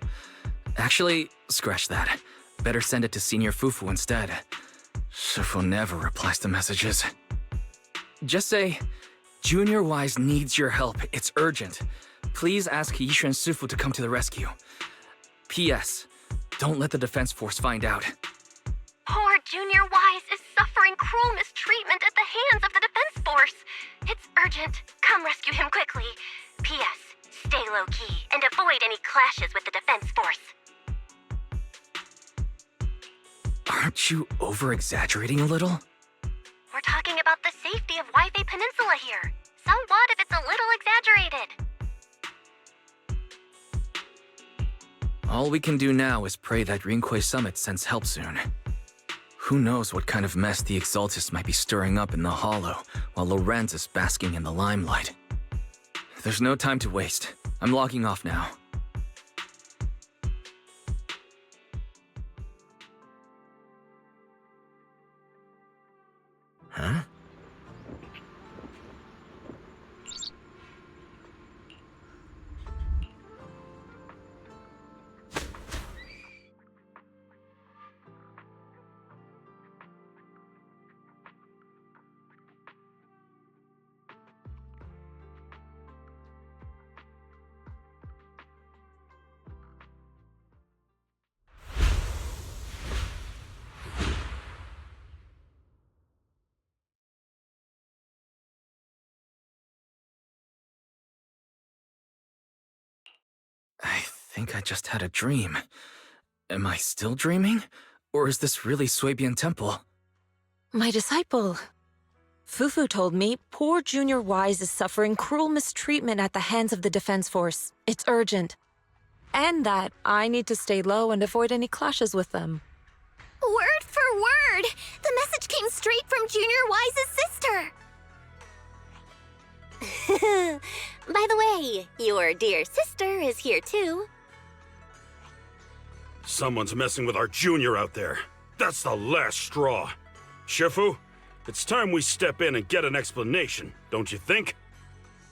Actually, scratch that. Better send it to Senior Fufu instead. Sufu never replies to messages. Just say, Junior Wise needs your help. It's urgent. Please ask Yishuan Sufu to come to the rescue. P.S. Don't let the defense force find out. Poor Junior Wise is suffering cruel mistreatment at the hands of the defense force. It's urgent. Come rescue him quickly. P.S. Stay low-key and avoid any clashes with the defense force. Aren't you over-exaggerating a little? We're talking about the safety of Waifei Peninsula here. So what if it's a little exaggerated? All we can do now is pray that Rinquei Summit sends help soon. Who knows what kind of mess the Exaltists might be stirring up in the Hollow, while Lorenz is basking in the limelight. There's no time to waste. I'm logging off now. Huh? I think I just had a dream. Am I still dreaming? Or is this really Suibian Temple? My disciple. Fufu told me poor Junior Wise is suffering cruel mistreatment at the hands of the defense force. It's urgent. And that I need to stay low and avoid any clashes with them. Word for word! The message came straight from Junior Wise's sister! By the way, your dear sister is here too. Someone's messing with our junior out there. That's the last straw. Shifu, it's time we step in and get an explanation, don't you think?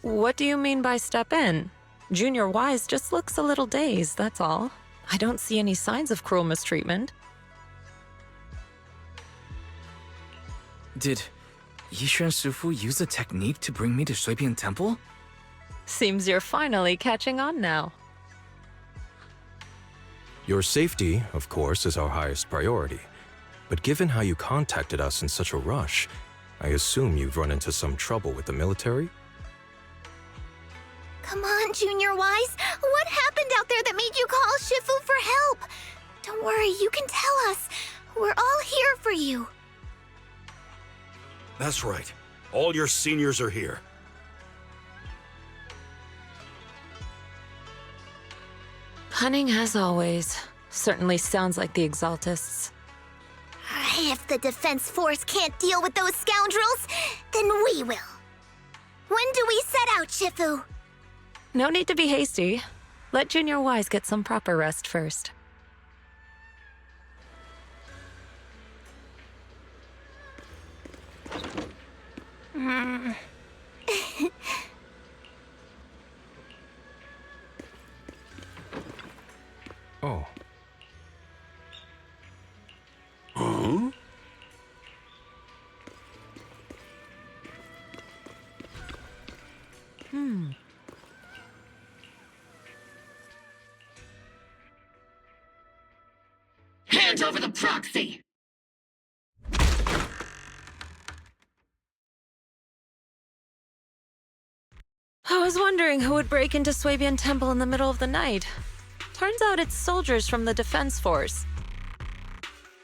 What do you mean by step in? Junior Wise just looks a little dazed, that's all. I don't see any signs of cruel mistreatment. Did Yishuan Shifu use a technique to bring me to Shuibian Temple? Seems you're finally catching on now. Your safety, of course, is our highest priority. But given how you contacted us in such a rush, I assume you've run into some trouble with the military? Come on, Junior Wise. What happened out there that made you call Shifu for help? Don't worry, you can tell us. We're all here for you. That's right. All your seniors are here. Cunning as always. Certainly sounds like the Exaltists. If the Defense Force can't deal with those scoundrels, then we will. When do we set out, Shifu? No need to be hasty. Let Junior Wise get some proper rest first. Oh. Huh? Hand over the proxy! I was wondering who would break into Swabian Temple in the middle of the night. Turns out it's soldiers from the Defense Force.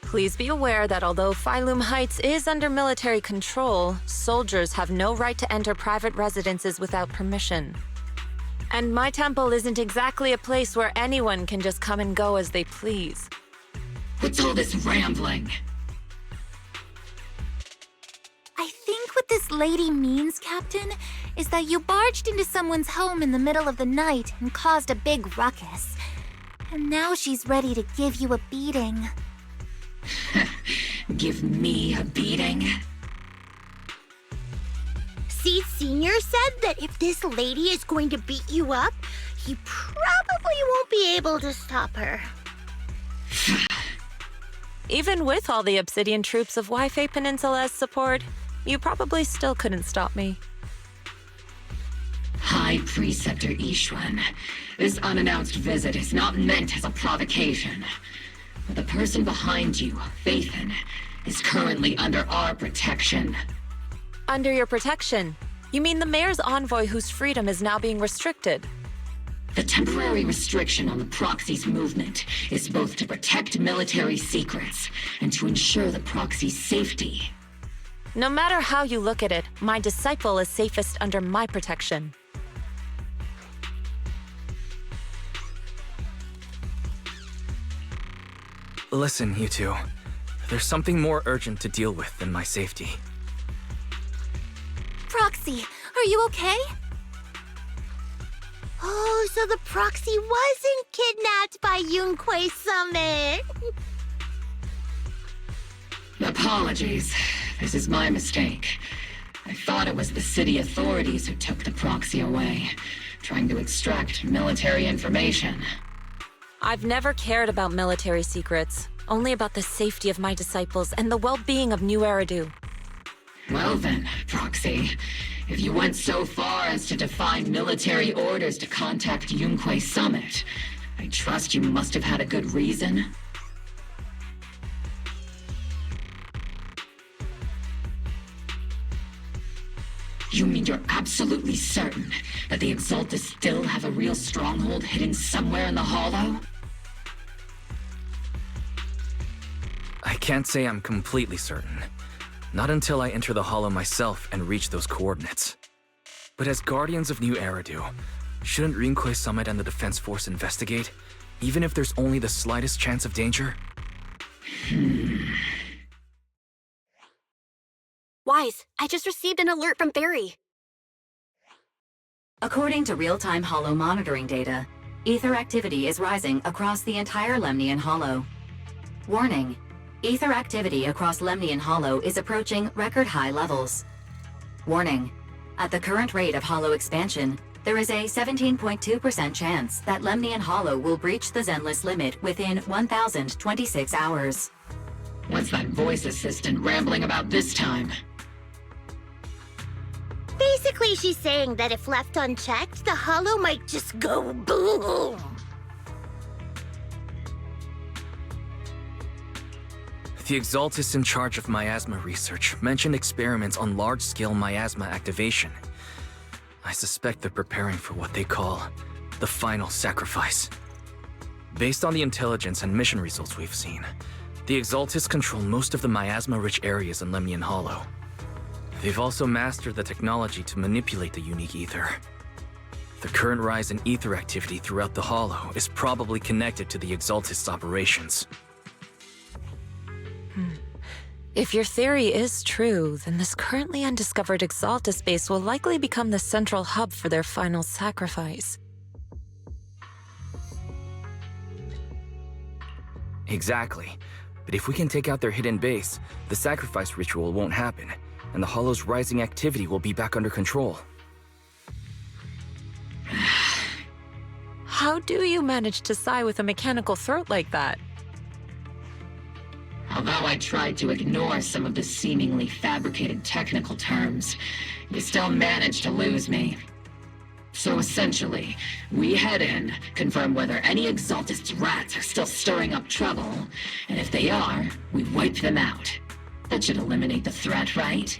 Please be aware that although Phylum Heights is under military control, soldiers have no right to enter private residences without permission. And my temple isn't exactly a place where anyone can just come and go as they please. What's all this rambling? I think what this lady means, Captain, is that you barged into someone's home in the middle of the night and caused a big ruckus. And now she's ready to give you a beating. Give me a beating? Seed Senior said that if this lady is going to beat you up, he probably won't be able to stop her. Even with all the Obsidian troops of Waifei Peninsula as support, you probably still couldn't stop me. High Preceptor Yishuan, this unannounced visit is not meant as a provocation. But the person behind you, Phaethon, is currently under our protection. Under your protection? You mean the mayor's envoy whose freedom is now being restricted? The temporary restriction on the proxy's movement is both to protect military secrets and to ensure the proxy's safety. No matter how you look at it, my disciple is safest under my protection. Listen, you two. There's something more urgent to deal with than my safety. Proxy, are you okay? Oh, so the proxy wasn't kidnapped by Yunquei Summit. Apologies. This is my mistake. I thought it was the city authorities who took the proxy away, trying to extract military information. I've never cared about military secrets, only about the safety of my disciples and the well-being of New Eridu. Well then, Proxy, if you went so far as to defy military orders to contact Yunquei Summit, I trust you must have had a good reason. You mean you're absolutely certain that the Exaltists still have a real stronghold hidden somewhere in the Hollow? I can't say I'm completely certain. Not until I enter the Hollow myself and reach those coordinates. But as Guardians of New Eridu, shouldn't Rinquei Summit and the Defense Force investigate, even if there's only the slightest chance of danger? Wise, I just received an alert from Barry. According to real-time Hollow monitoring data, ether activity is rising across the entire Lemnian Hollow. Warning, Ether activity across Lemnian Hollow is approaching record-high levels. Warning. At the current rate of Hollow expansion, there is a 17.2% chance that Lemnian Hollow will breach the zenless limit within 1,026 hours. What's that voice assistant rambling about this time? Basically, she's saying that if left unchecked, the Hollow might just go boom. The Exaltists in charge of miasma research mentioned experiments on large-scale miasma activation. I suspect they're preparing for what they call the final sacrifice. Based on the intelligence and mission results we've seen, the Exaltists control most of the miasma-rich areas in Lemnian Hollow. They've also mastered the technology to manipulate the unique ether. The current rise in ether activity throughout the Hollow is probably connected to the Exaltists' operations. If your theory is true, then this currently undiscovered Exaltus base will likely become the central hub for their final sacrifice. Exactly. But if we can take out their hidden base, the sacrifice ritual won't happen, and the Hollow's rising activity will be back under control. How do you manage to sigh with a mechanical throat like that? Although I tried to ignore some of the seemingly fabricated technical terms, you still managed to lose me. So essentially, we head in, confirm whether any Exaltist rats are still stirring up trouble, and if they are, we wipe them out. That should eliminate the threat, right?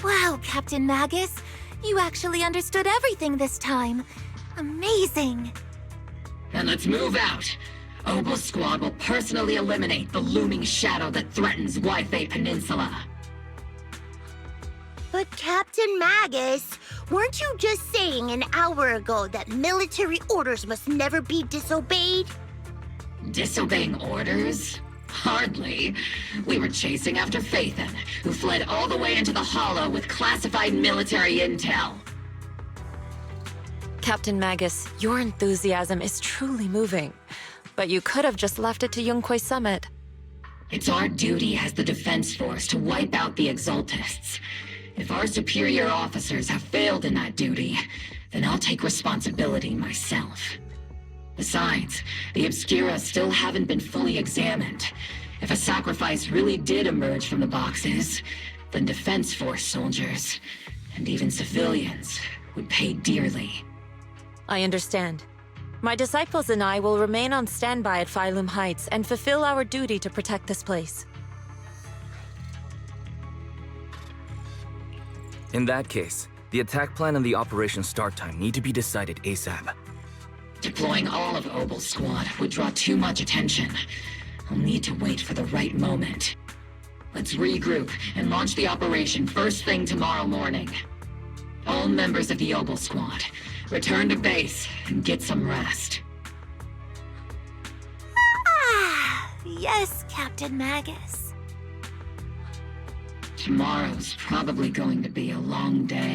Wow, Captain Magus. You actually understood everything this time. Amazing. Then let's move out. Obel Squad will personally eliminate the looming shadow that threatens Wi-Fi Peninsula. But Captain Magus, weren't you just saying an hour ago that military orders must never be disobeyed? Disobeying orders? Hardly. We were chasing after Phaethon, who fled all the way into the Hollow with classified military intel. Captain Magus, your enthusiasm is truly moving. But you could have just left it to Yunquay Summit. It's our duty as the Defense Force to wipe out the Exaltists. If our superior officers have failed in that duty, then I'll take responsibility myself. Besides, the Obscura still haven't been fully examined. If a sacrifice really did emerge from the boxes, then Defense Force soldiers, and even civilians, would pay dearly. I understand. My disciples and I will remain on standby at Phylum Heights and fulfill our duty to protect this place. In that case, the attack plan and the operation start time need to be decided ASAP. Deploying all of Obel's squad would draw too much attention. I'll need to wait for the right moment. Let's regroup and launch the operation first thing tomorrow morning. All members of the Obel squad, return to base and get some rest. Ah, yes, Captain Magus. Tomorrow's probably going to be a long day.